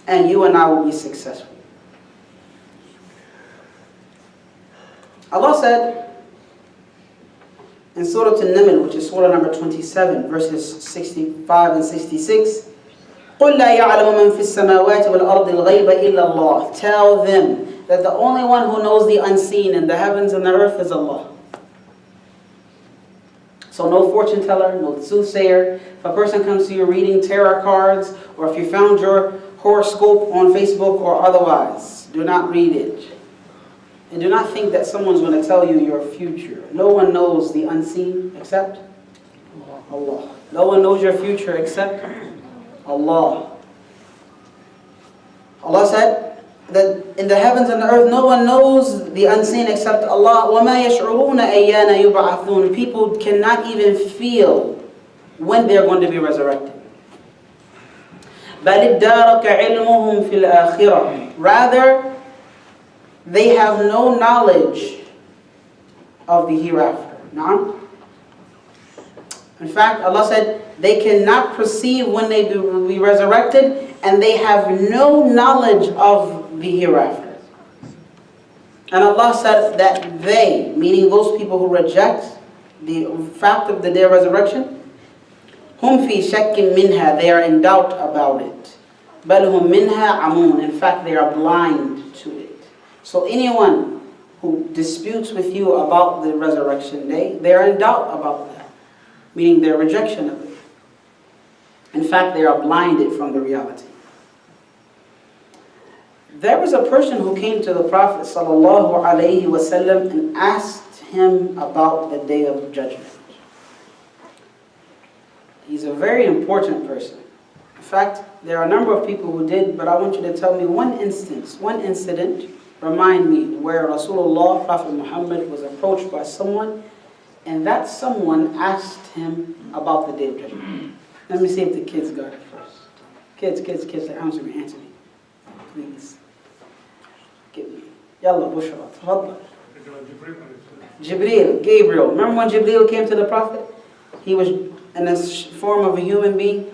And you and I will be successful. Allah said in Surah An-Naml, which is Surah number 27, verses 65 and 66, قُلْ لَا يَعْلَمُ مَنْ فِي السَّمَاوَاتِ وَالْأَرْضِ الْغَيْبَ إِلَّا اللَّهِ. Tell them that the only one who knows the unseen in the heavens and the earth is Allah. So no fortune teller, no soothsayer. If a person comes to you reading tarot cards, or if you found your horoscope on Facebook or otherwise, do not read it. And do not think that someone's going to tell you your future. No one knows the unseen except Allah. No one knows your future except Allah. Allah said that in the heavens and the earth, no one knows the unseen except Allah. وَمَا يَشْعُرُونَ أَيَّانَ يُبْعَثُونَ. People cannot even feel when they're going to be resurrected. بَلِ ادَّارَكَ عِلْمُهُمْ فِي الْآخِرَةِ. Rather, they have no knowledge of the hereafter. No? In fact, Allah said they cannot perceive when they will be resurrected, and they have no knowledge of the hereafter. And Allah said that they, meaning those people who reject the fact of the day of resurrection, hum fi shakkin minha, they are in doubt about it. Bal hum minha amun, in fact they are blind to it. So anyone who disputes with you about the resurrection day, they are in doubt about that, meaning their rejection of it. In fact, they are blinded from the reality. There was a person who came to the Prophet ﷺ and asked him about the Day of Judgment. He's a very important person. In fact, there are a number of people who did, but I want you to tell me one instance, one incident, remind me, where Rasulullah, Prophet Muhammad, was approached by someone, and that someone asked him about the Day of Judgment. Let me see if the kids got it first. Kids, answer me, please. Give me. Yalla, Bushra, tafadhal. Gabriel. Remember when Jibreel came to the Prophet? He was in the form of a human being,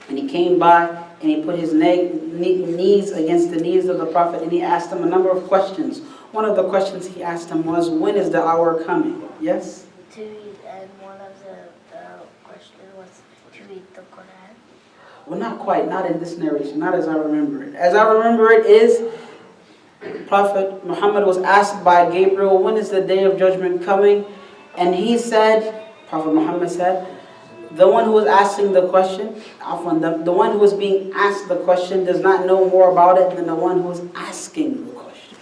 and he came by and he put his knees against the knees of the Prophet, and he asked him a number of questions. One of the questions he asked him was, when is the hour coming? Yes? To read, and one of the questions was to read the Quran. Well, not quite, not in this narration, not as I remember it. As I remember it is Prophet Muhammad was asked by Gabriel, when is the day of judgment coming? And he said, Prophet Muhammad said, the one who was asking the question, the one who was being asked the question does not know more about it than the one who was asking the question.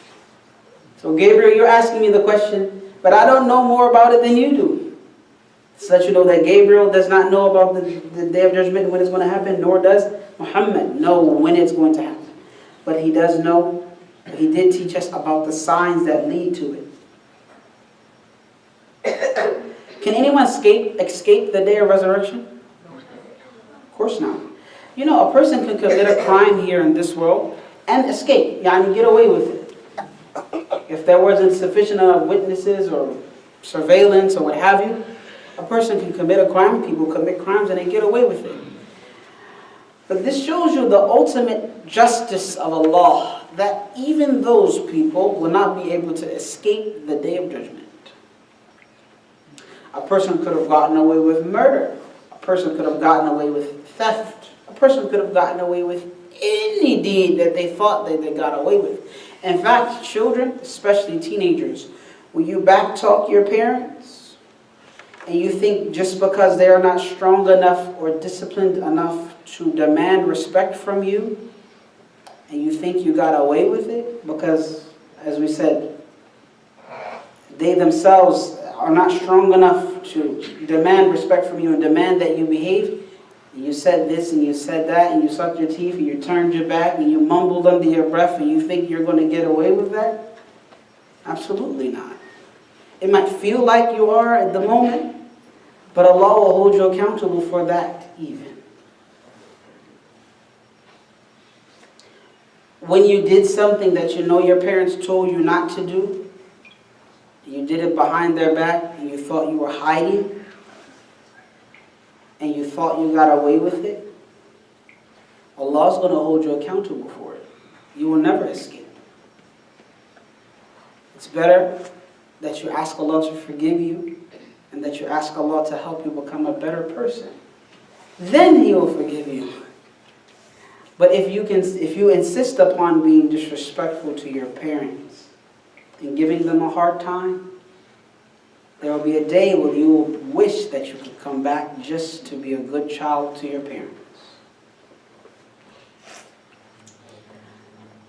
So Gabriel, you're asking me the question, but I don't know more about it than you do. So let you know that Gabriel does not know about the day of judgment, when it's going to happen, nor does Muhammad know when it's going to happen. But he does know, he did teach us about the signs that lead to it. Can anyone escape the day of resurrection? Of course not. You know, a person can commit a crime here in this world and escape, yani get away with it. If there wasn't sufficient enough witnesses or surveillance or what have you, a person can commit a crime, people commit crimes and they get away with it. But this shows you the ultimate justice of Allah, that even those people will not be able to escape the day of judgment. A person could have gotten away with murder. A person could have gotten away with theft. A person could have gotten away with any deed that they thought that they got away with. In fact, children, especially teenagers, will you backtalk your parents? And you think just because they are not strong enough or disciplined enough to demand respect from you, and you think you got away with it? Because, as we said, they themselves are not strong enough to demand respect from you and demand that you behave. You said this and you said that and you sucked your teeth and you turned your back and you mumbled under your breath and you think you're going to get away with that? Absolutely not. It might feel like you are at the moment, but Allah will hold you accountable for that even. When you did something that you know your parents told you not to do, you did it behind their back and you thought you were hiding, and you thought you got away with it, Allah's going to hold you accountable for it. You will never escape. It's better that you ask Allah to forgive you and that you ask Allah to help you become a better person. Then He will forgive you. But if you insist upon being disrespectful to your parents and giving them a hard time, there will be a day when you will wish that you could come back just to be a good child to your parents.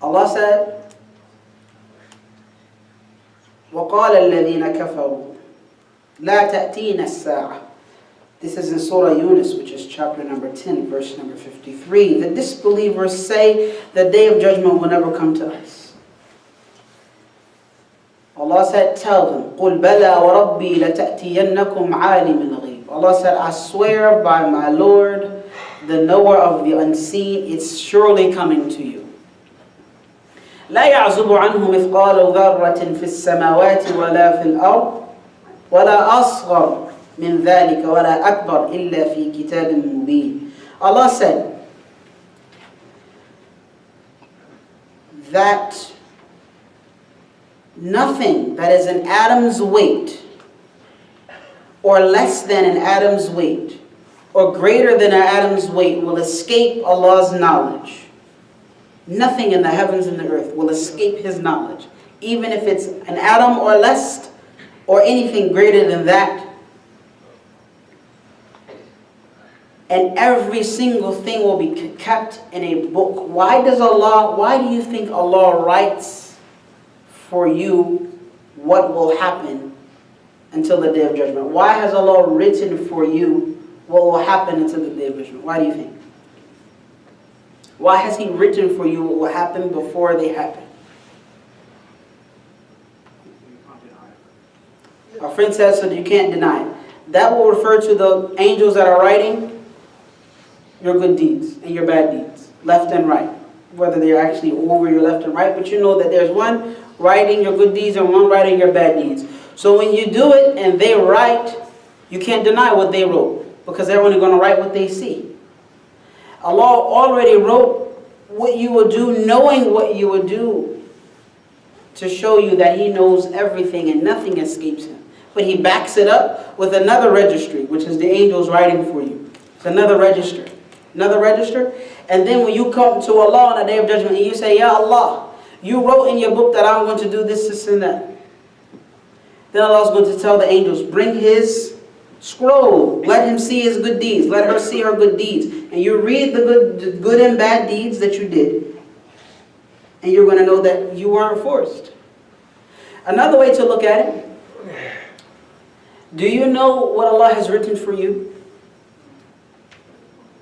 Allah said, وَقَالَ الَّذِينَ كَفَرُوا لَا تَأْتِينَ السَّاعَةِ. This is in Surah Yunus, which is chapter number 10, verse number 53. The disbelievers say the day of judgment will never come to us. Allah said, tell them, قُلْ بَلَا وَرَبِّي لَتَأْتِيَنَّكُمْ عَالِمِ الْغَيْبِ. Allah said, I swear by my Lord, the knower of the unseen, it's surely coming to you. لا يعزب عنه مثقال ذرة في السماوات ولا في الأرض ولا أصغر من ذلك ولا أكبر إلا في كتاب مبين. Allah said that nothing that is an atom's weight or less than an atom's weight or greater than an atom's weight will escape Allah's knowledge. Nothing in the heavens and the earth will escape His knowledge, even if it's an atom or less or anything greater than that. And every single thing will be kept in a book. Why do you think Allah writes for you what will happen until the day of judgment? Why has Allah written for you what will happen until the day of judgment? Why do you think? Why has He written for you what will happen before they happen? Our friend says so that you can't deny it. That will refer to the angels that are writing your good deeds and your bad deeds, left and right. Whether they're actually over your left and right, but you know that there's one writing your good deeds and one writing your bad deeds. So when you do it and they write, you can't deny what they wrote, because they're only going to write what they see. Allah already wrote what you will do, knowing what you will do, to show you that He knows everything and nothing escapes Him. But He backs it up with another registry, which is the angels writing for you. It's another register. Another register. And then when you come to Allah on the day of judgment and you say, Ya Allah, You wrote in your book that I'm going to do this, and that. Then Allah is going to tell the angels, bring his scroll. Let him see his good deeds. Let her see her good deeds. And you read the good and bad deeds that you did. And you're going to know that you weren't forced. Another way to look at it. Do you know what Allah has written for you?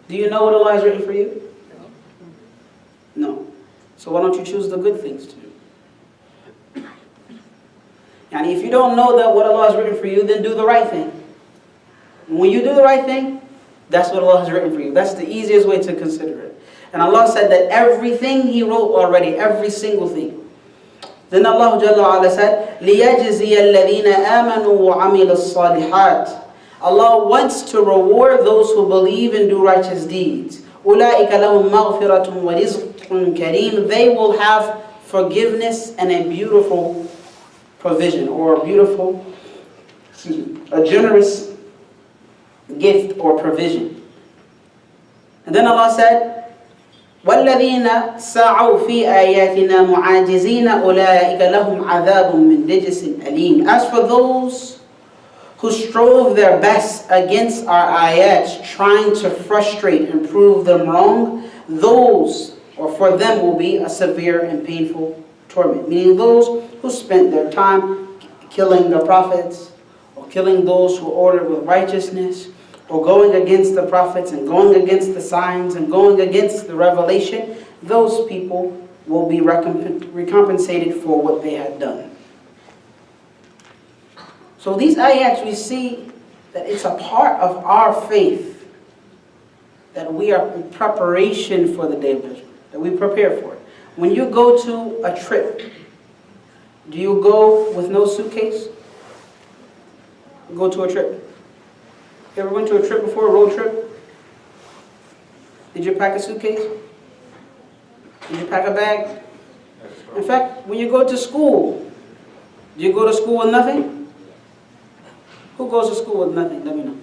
Do you know what Allah has written for you? No. So why don't you choose the good things to do? And if you don't know that what Allah has written for you, then do the right thing. When you do the right thing, that's what Allah has written for you. That's the easiest way to consider it. And Allah said that everything He wrote already, every single thing. Then Allah Jalla wa'ala said, لِيَجْزِيَ الَّذِينَ آمَنُوا وَعَمِلُوا الصَّالِحَاتِ. Allah wants to reward those who believe and do righteous deeds. أُولَٰئِكَ لَهُمْ مَغْفِرَةٌ وَرِزْقٌ كَرِيمٌ. They will have forgiveness and a beautiful provision, or a generous gift or provision. And then Allah said, وَالَّذِينَ سَعَوْا فِي آيَاتِنَا مُعَاجِزِينَ أُولَٰئِكَ لَهُمْ عَذَابٌ مِّن رِجْزٍ أَلِيمٌ. As for those who strove their best against our ayats, trying to frustrate and prove them wrong, those, or for them, will be a severe and painful torment. Meaning those who spent their time killing the prophets, or killing those who ordered with righteousness, or going against the prophets and going against the signs and going against the revelation, those people will be recompensated for what they had done. So these ayats, we see that it's a part of our faith that we are in preparation for the Day of Judgment, that we prepare for it. When you go to a trip, do you go with no suitcase? Go to a trip. You ever went to a trip before, a road trip? Did you pack a suitcase? Did you pack a bag? In fact, when you go to school, do you go to school with nothing? Who goes to school with nothing? Let me know.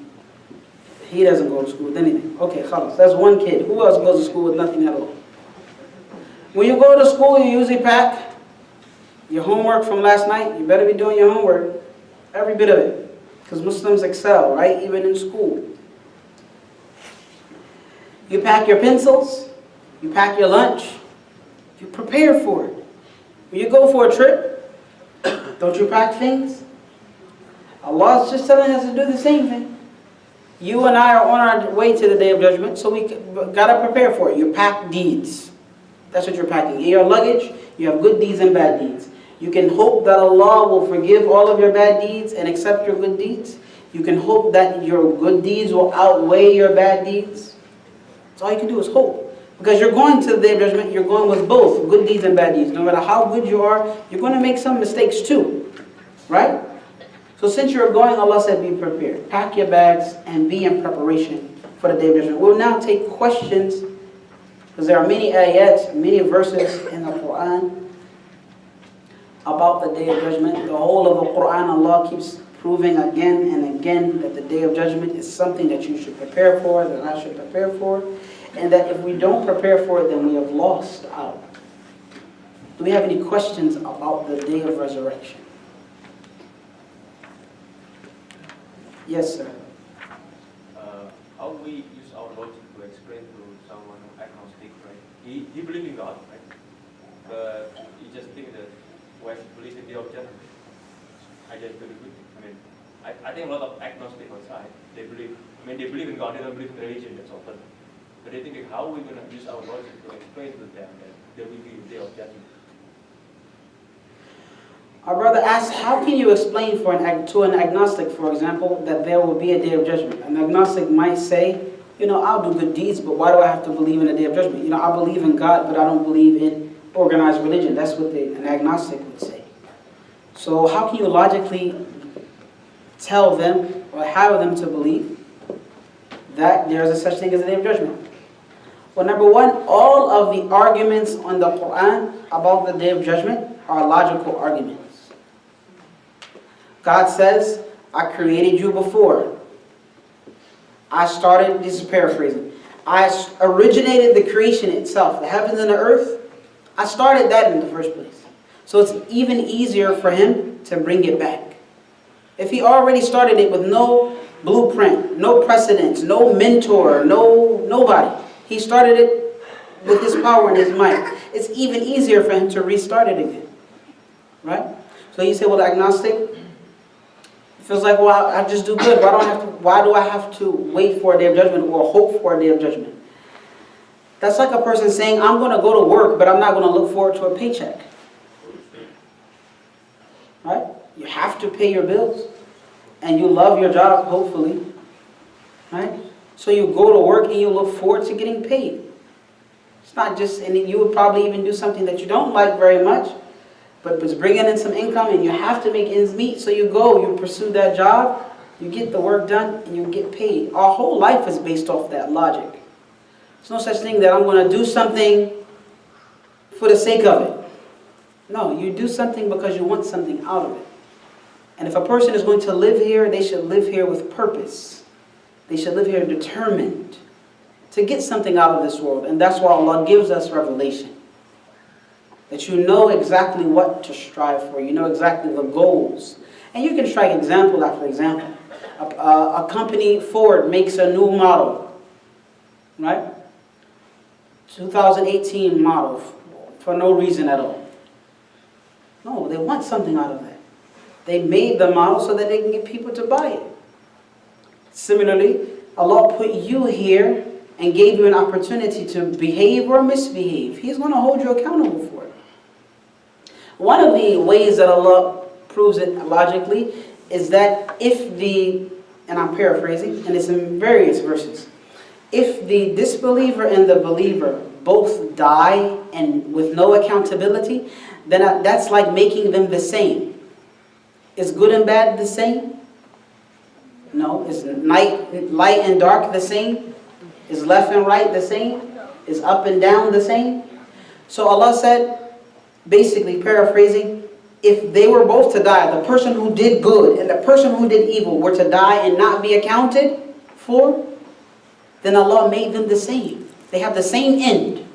He doesn't go to school with anything. Okay, khalas. That's one kid. Who else goes to school with nothing at all? When you go to school, you usually pack your homework from last night. You better be doing your homework. Every bit of it. Because Muslims excel, right? Even in school. You pack your pencils. You pack your lunch. You prepare for it. When you go for a trip, don't you pack things? Allah is just telling us to do the same thing. You and I are on our way to the Day of Judgment, so we got to prepare for it. You pack deeds. That's what you're packing. In your luggage, you have good deeds and bad deeds. You can hope that Allah will forgive all of your bad deeds and accept your good deeds. You can hope that your good deeds will outweigh your bad deeds. So all you can do is hope. Because you're going to the Day of Judgment, you're going with both good deeds and bad deeds. No matter how good you are, you're going to make some mistakes too. Right? So since you're going, Allah said be prepared. Pack your bags and be in preparation for the Day of Judgment. We'll now take questions, because there are many ayats, many verses in the Quran about the Day of Judgment. The whole of the Quran, Allah keeps proving again and again that the Day of Judgment is something that you should prepare for, that I should prepare for, and that if we don't prepare for it, then we have lost out. Do we have any questions about the Day of Resurrection? Yes, sir. How we use our logic to explain to someone who's agnostic, right? He believes in God, right? But he just thinks that when he believes in the object, I just believe it. I think a lot of agnostics outside, they believe in God, they don't believe in religion, that's all. But they think, how are we going to use our logic to explain to them that there will be a day of judgment? Our brother asks, how can you explain to an agnostic, for example, that there will be a Day of Judgment? An agnostic might say, I'll do good deeds, but why do I have to believe in a Day of Judgment? I believe in God, but I don't believe in organized religion. That's what an agnostic would say. So how can you logically tell them or have them to believe that there is a such thing as a Day of Judgment? Well, number one, all of the arguments on the Quran about the Day of Judgment are logical arguments. God says, I created you before. I started, this is paraphrasing, I originated the creation itself, the heavens and the earth. I started that in the first place. So it's even easier for him to bring it back. If he already started it with no blueprint, no precedence, no mentor, nobody. He started it with his power and his might. It's even easier for him to restart it again. Right? So you say, well, agnostic feels like, well, I just do good. Why do I have to wait for a day of judgment or hope for a day of judgment? That's like a person saying, I'm going to go to work, but I'm not going to look forward to a paycheck. Right? You have to pay your bills. And you love your job, hopefully. Right? So you go to work and you look forward to getting paid. It's not just, and you would probably even do something that you don't like very much, but it's bringing in some income and you have to make ends meet. So you go, you pursue that job, you get the work done, and you get paid. Our whole life is based off that logic. There's no such thing that I'm going to do something for the sake of it. No, you do something because you want something out of it. And if a person is going to live here, they should live here with purpose. They should live here determined to get something out of this world. And that's why Allah gives us revelation. That you know exactly what to strive for. You know exactly the goals. And you can strike example after example. A company, Ford, makes a new model. Right? 2018 model for no reason at all. No, they want something out of that. They made the model so that they can get people to buy it. Similarly, Allah put you here and gave you an opportunity to behave or misbehave. He's going to hold you accountable for it. One of the ways that Allah proves it logically is that if the, and I'm paraphrasing, and it's in various verses, if the disbeliever and the believer both die and with no accountability, then that's like making them the same. Is good and bad the same? No. Is light and dark the same? Is left and right the same? Is up and down the same? So Allah said, basically paraphrasing, if they were both to die, the person who did good and the person who did evil were to die and not be accounted for, then Allah made them the same. They have the same end.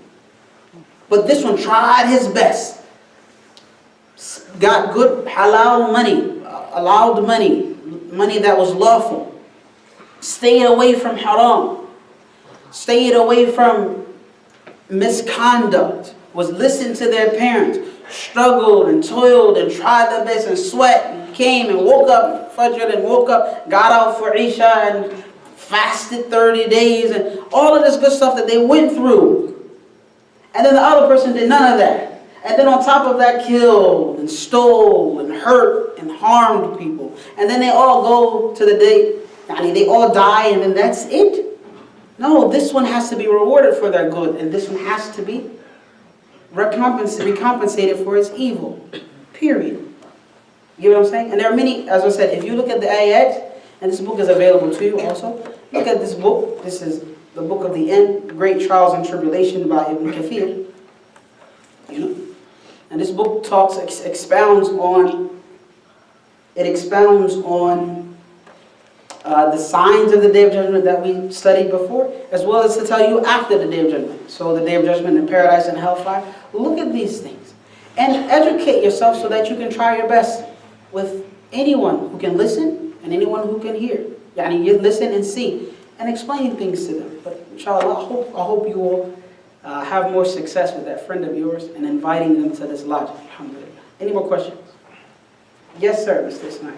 But this one tried his best. Got good halal money, allowed money, money that was lawful. Stayed away from haram. Stayed away from misconduct. Was listened to their parents. Struggled and toiled and tried their best and sweat and came and woke up, Fajr and woke up, got out for Isha and fasted 30 days and all of this good stuff that they went through. And then the other person did none of that. And then on top of that, killed and stole and hurt and harmed people. And then they all go to the day, they all die and then that's it? No, this one has to be rewarded for their good. And this one has to be recompensated for its evil. Period. You know what I'm saying? And there are many, as I said, if you look at the ayat, and this book is available to you also, look at this book. This is the book of the end, Great Trials and Tribulation by Ibn Kathir. You know? And this book expounds on the signs of the Day of Judgment that we studied before, as well as to tell you after the Day of Judgment. So the Day of Judgment in paradise and hellfire. Look at these things. And educate yourself so that you can try your best with anyone who can listen and anyone who can hear. You listen and see and explain things to them. But inshallah, I hope you will have more success with that friend of yours and inviting them to this logic. Alhamdulillah. Any more questions? Yes, sir, Mr. Ismail.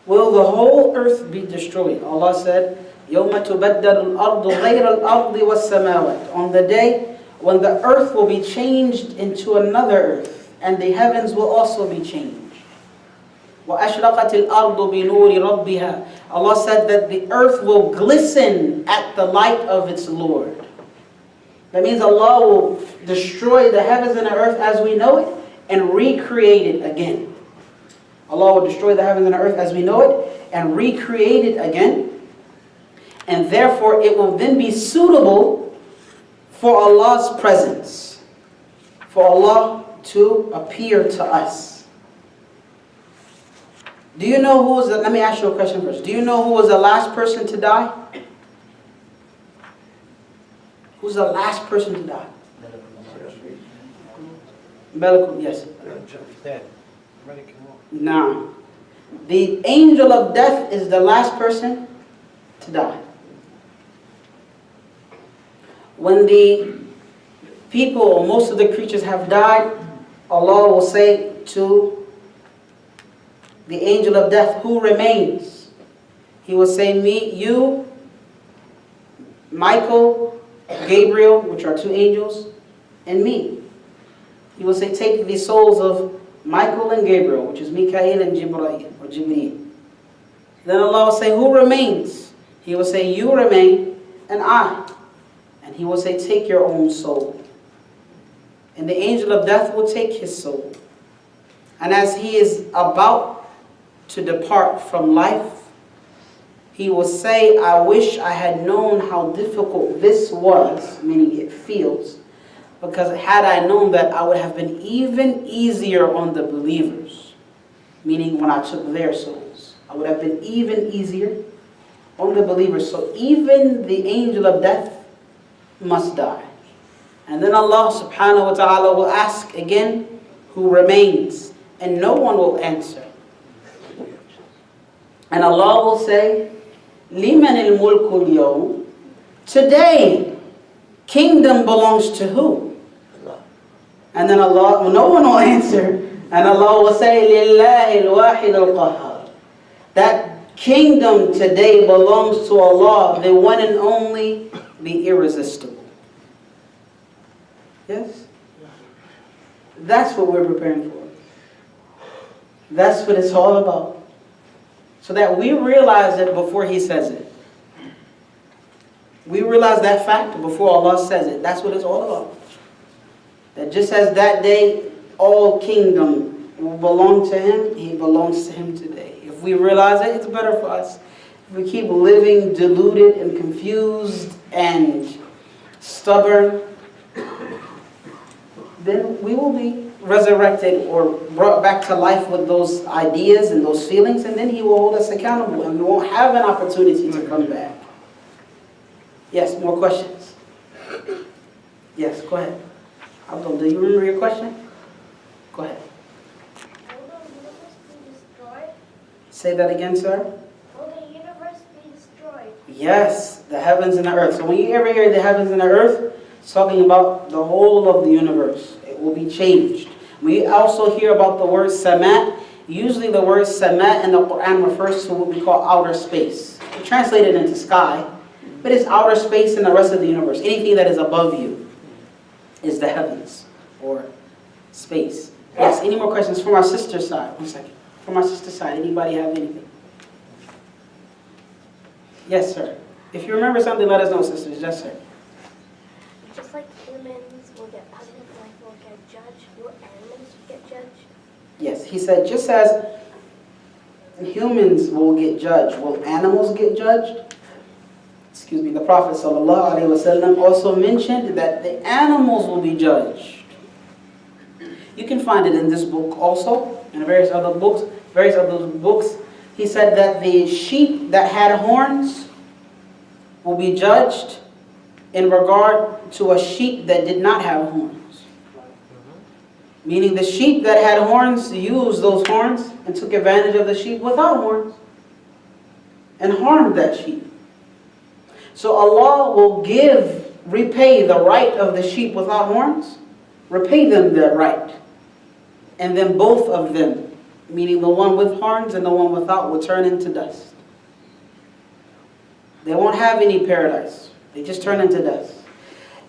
Will the whole earth be destroyed? Allah said, يَوْمَ تُبَدَّلُ الْأَرْضُ غَيْرَ الْأَرْضِ وَالسَّمَاوَاتِ. On the day when the earth will be changed into another earth, and the heavens will also be changed. وَأَشْرَقَتِ الْأَرْضُ بِنُورِ رَبِّهَا. Allah said that the earth will glisten at the light of its Lord. That means Allah will destroy the heavens and the earth as we know it and recreate it again. Allah will destroy the heavens and the earth as we know it and recreate it again. And therefore it will then be suitable for Allah's presence. For Allah to appear to us. Do you know who was let me ask you a question first. Do you know who was the last person to die? Who's the last person to die? Malakul, yes. Dead. Ready, come on. Now, the angel of death is the last person to die. When the people, or most of the creatures have died, Allah will say to the angel of death, who remains? He will say, me, you, Michael, Gabriel, which are two angels, and me. He will say, take the souls of Michael and Gabriel, which is Mikael and Jibreel, or Jibreel. Then Allah will say, who remains? He will say, you remain, and I. And He will say, take your own soul. And the angel of death will take his soul. And as he is about to depart from life, he will say, I wish I had known how difficult this was, meaning it feels, because had I known that, I would have been even easier on the believers, meaning when I took their souls. I would have been even easier on the believers. So even the angel of death must die. And then Allah subhanahu wa ta'ala will ask again, who remains? And no one will answer. And Allah will say, Liman al-mulku al-yawm. Today, kingdom belongs to who? And then Allah, no one will answer. And Allah will say, Lillahi al-wahid al-qahhar. That kingdom today belongs to Allah, the one and only, the irresistible. Yes? That's what we're preparing for. That's what it's all about. So that we realize it before He says it. We realize that fact before Allah says it. That's what it's all about. That just as that day all kingdom will belong to Him, He belongs to Him today. If we realize it, it's better for us. If we keep living deluded and confused and stubborn, then we will be resurrected or brought back to life with those ideas and those feelings, and then He will hold us accountable and we won't have an opportunity to come back. Yes, more questions? Yes, go ahead. Abdul, do you remember your question? Go ahead. Will the universe be destroyed? Say that again, sir. Will the universe be destroyed? Yes, the heavens and the earth. So when you ever hear the heavens and the earth, it's talking about the whole of the universe. It will be changed. We also hear about the word sama. Usually the word sama in the Quran refers to what we call outer space. We translate it into sky, but it's outer space and the rest of the universe. Anything that is above you is the heavens or space. Yes, any more questions from our sister's side? One second. From our sister's side, anybody have anything? Yes, sir. If you remember something, let us know, sisters. Yes, sir. Just like humans will get punished, like will get judged, will animals get judged? Yes, he said, just as humans will get judged, will animals get judged? Excuse me, the Prophet ﷺ also mentioned that the animals will be judged. You can find it in this book also, and various other books. He said that the sheep that had horns will be judged in regard to a sheep that did not have horns. Meaning the sheep that had horns used those horns and took advantage of the sheep without horns and harmed that sheep. So Allah will repay the right of the sheep without horns, repay them their right. And then both of them, meaning the one with horns and the one without, will turn into dust. They won't have any paradise. They just turn into dust.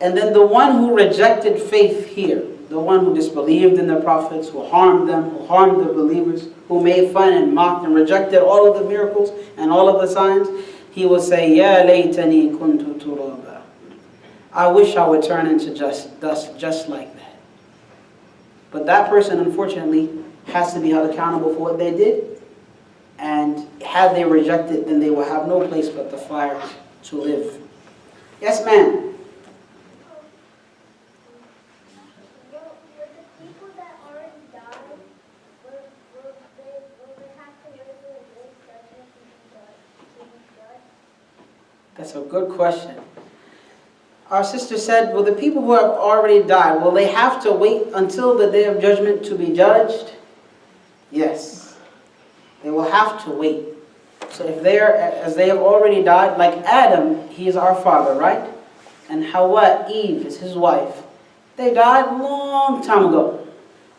And then the one who rejected faith here, the one who disbelieved in the prophets, who harmed them, who harmed the believers, who made fun and mocked and rejected all of the miracles and all of the signs, he will say, Ya laytani kuntu turaba. I wish I would turn into dust just like that. But that person, unfortunately, has to be held accountable for what they did. And had they rejected, then they will have no place but the fire to live. Yes, ma'am. Will the people that already died, will they have to live in this judgment to be judged? That's a good question. Our sister said, well, the people who have already died, will they have to wait until the day of judgment to be judged? Yes. They will have to wait. So if as they have already died, like Adam, he is our father, right? And Hawa, Eve, is his wife. They died a long time ago.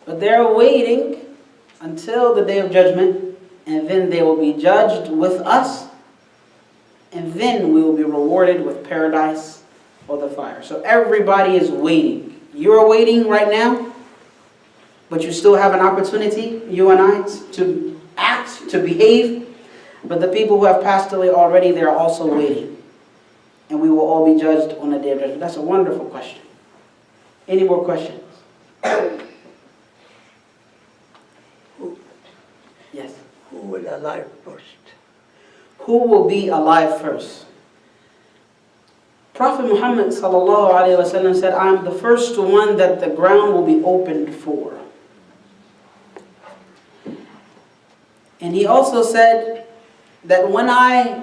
But they're waiting until the day of judgment, and then they will be judged with us, and then we will be rewarded with paradise or the fire. So everybody is waiting. You're waiting right now, but you still have an opportunity, you and I, to act, to behave. But the people who have passed away already, they're also waiting. And we will all be judged on the day of judgment. That's a wonderful question. Any more questions? Yes. Who will alive first? Who will be alive first? Prophet Muhammad sallallahu alaihi wasallam said, I am the first one that the ground will be opened for. And he also said that when I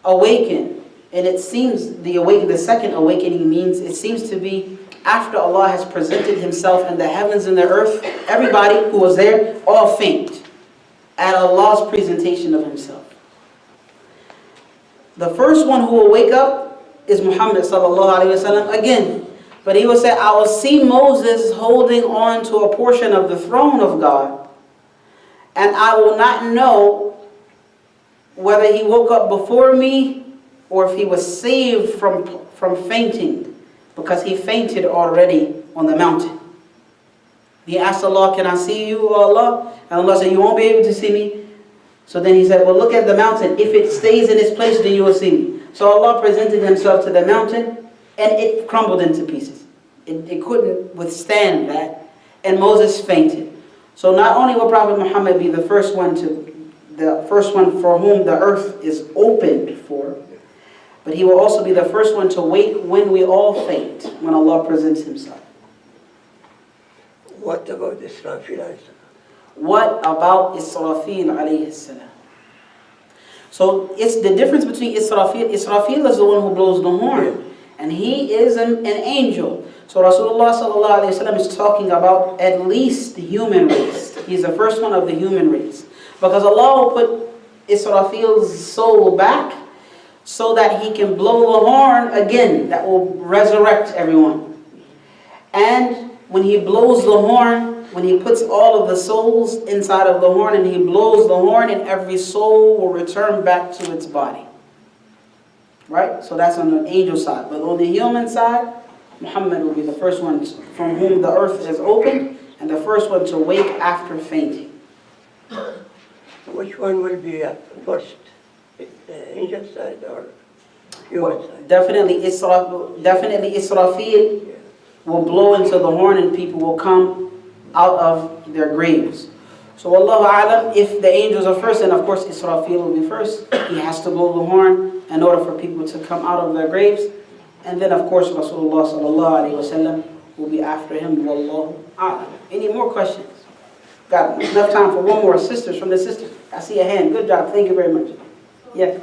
awaken, and it seems the second awakening means it seems to be after Allah has presented himself in the heavens and the earth, everybody who was there all faint at Allah's presentation of himself. The first one who will wake up is Muhammad sallallahu alaihi wasallam again. But he will say, I will see Moses holding on to a portion of the throne of God, and I will not know whether he woke up before me or if he was saved from fainting, because he fainted already on the mountain. He asked Allah, can I see you, O Allah? And Allah said, you won't be able to see me. So then he said, well, look at the mountain. If it stays in its place, then you will see me. So Allah presented himself to the mountain, and it crumbled into pieces. It couldn't withstand that, and Moses fainted. So not only will Prophet Muhammad be the first one for whom the earth is opened for, but he will also be the first one to wake when we all faint, when Allah presents himself. What about Israfil? What about Israfil alayhi salam? So it's the difference between Israfil. Israfil is the one who blows the horn, and he is an angel. So Rasulullah sallallahu alaihi wasallam is talking about at least the human race. He's the first one of the human race, because Allah will put Israfil's soul back so that he can blow the horn again that will resurrect everyone. And when he blows the horn, when he puts all of the souls inside of the horn and he blows the horn, and every soul will return back to its body. Right? So that's on the angel side. But on the human side, Muhammad will be the first one from whom the earth is opened, and the first one to wake after fainting. Which one will be first? The angel side or human side? Definitely Israfil will blow into the horn, and people will come out of their graves. So Allahu A'lam, if the angels are first, then of course Israfil will be first. He has to blow the horn in order for people to come out of their graves. And then of course Rasulullah sallallahu alaihi wasallam will be after him. Wallahu A'lam. Any more questions? Got enough time for one more. Sisters, from the sisters. I see a hand. Good job. Thank you very much. Yes.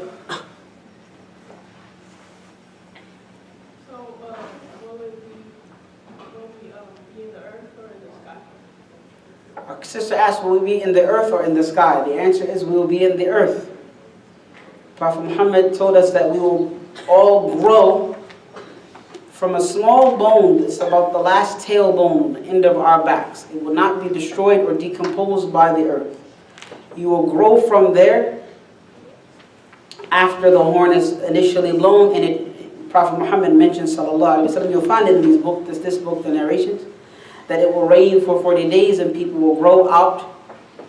Our sister asked, will we be in the earth or in the sky? The answer is, we will be in the earth. Prophet Muhammad told us that we will all grow from a small bone that's about the last tailbone, the end of our backs. It will not be destroyed or decomposed by the earth. You will grow from there after the horn is initially blown, and Prophet Muhammad mentions, sallallahu alaihi wasallam, you'll find it in these books, this book, the narrations, that it will rain for 40 days and people will grow out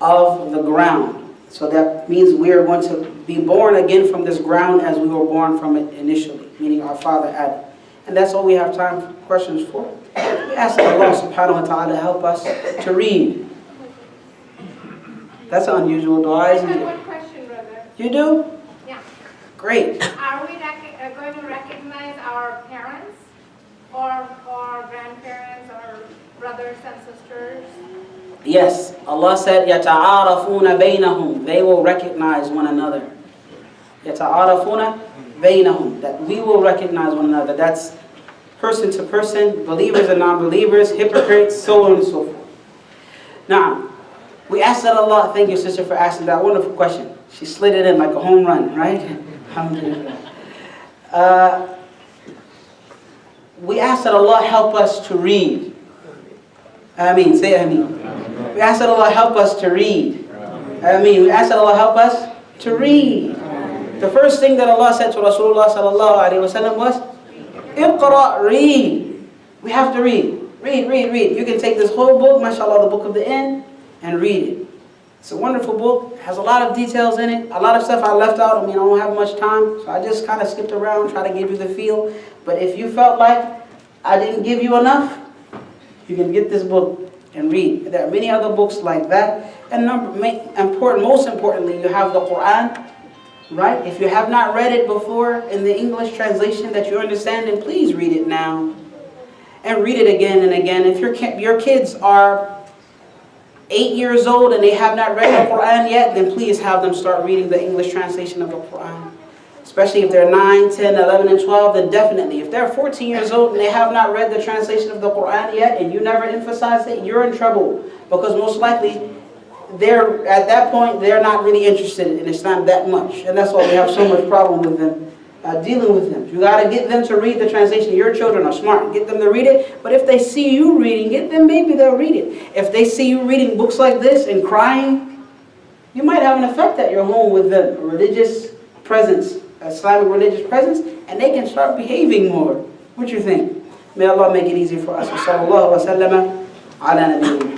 of the ground. So that means we are going to be born again from this ground as we were born from it initially, meaning our father Adam. And that's all we have time for questions for. We ask Allah subhanahu wa ta'ala to help us to read. That's an unusual dua, isn't I it? have one question, brother. You do? Yeah. Great. Are we going to recognize our parents or grandparents or brothers and sisters? Yes. Allah said, يَتَعَارَفُونَ بَيْنَهُمْ. They will recognize one another. يَتَعَارَفُونَ بَيْنَهُمْ. That we will recognize one another. That's person to person, believers and non-believers, hypocrites, so on and so forth. Now, we asked that Allah, thank you sister for asking that wonderful question. She slid it in like a home run, right? Alhamdulillah. We ask that Allah help us to read. Ameen, say Ameen. We ask that Allah help us to read. Ameen. We ask that Allah help us to read. The first thing that Allah said to Rasulullah sallallahu alaihi wasallam was, Iqra, read. We have to read. Read. You can take this whole book, mashallah, the book of the end, and read it. It's a wonderful book. It has a lot of details in it. A lot of stuff I left out. I mean, I don't have much time, so I just kind of skipped around, try to give you the feel. But if you felt like I didn't give you enough, you can get this book and read. There are many other books like that. And most importantly, you have the Quran, right? If you have not read it before in the English translation that you understand, then please read it now. And read it again and again. If your kids are 8 years old and they have not read the Quran yet, then please have them start reading the English translation of the Quran. Especially if they're 9, 10, 11, and 12, then definitely. If they're 14 years old and they have not read the translation of the Quran yet, and you never emphasize it, you're in trouble. Because most likely, at that point, they're not really interested in Islam that much. And that's why we have so much problem with them, dealing with them. You got to get them to read the translation. Your children are smart. Get them to read it. But if they see you reading it, then maybe they'll read it. If they see you reading books like this and crying, you might have an effect at your home with them, a religious presence. Islamic religious presence, and they can start behaving more. What do you think? May Allah make it easy for us. Sallallahu alaihi wasallam ala nabiyyina.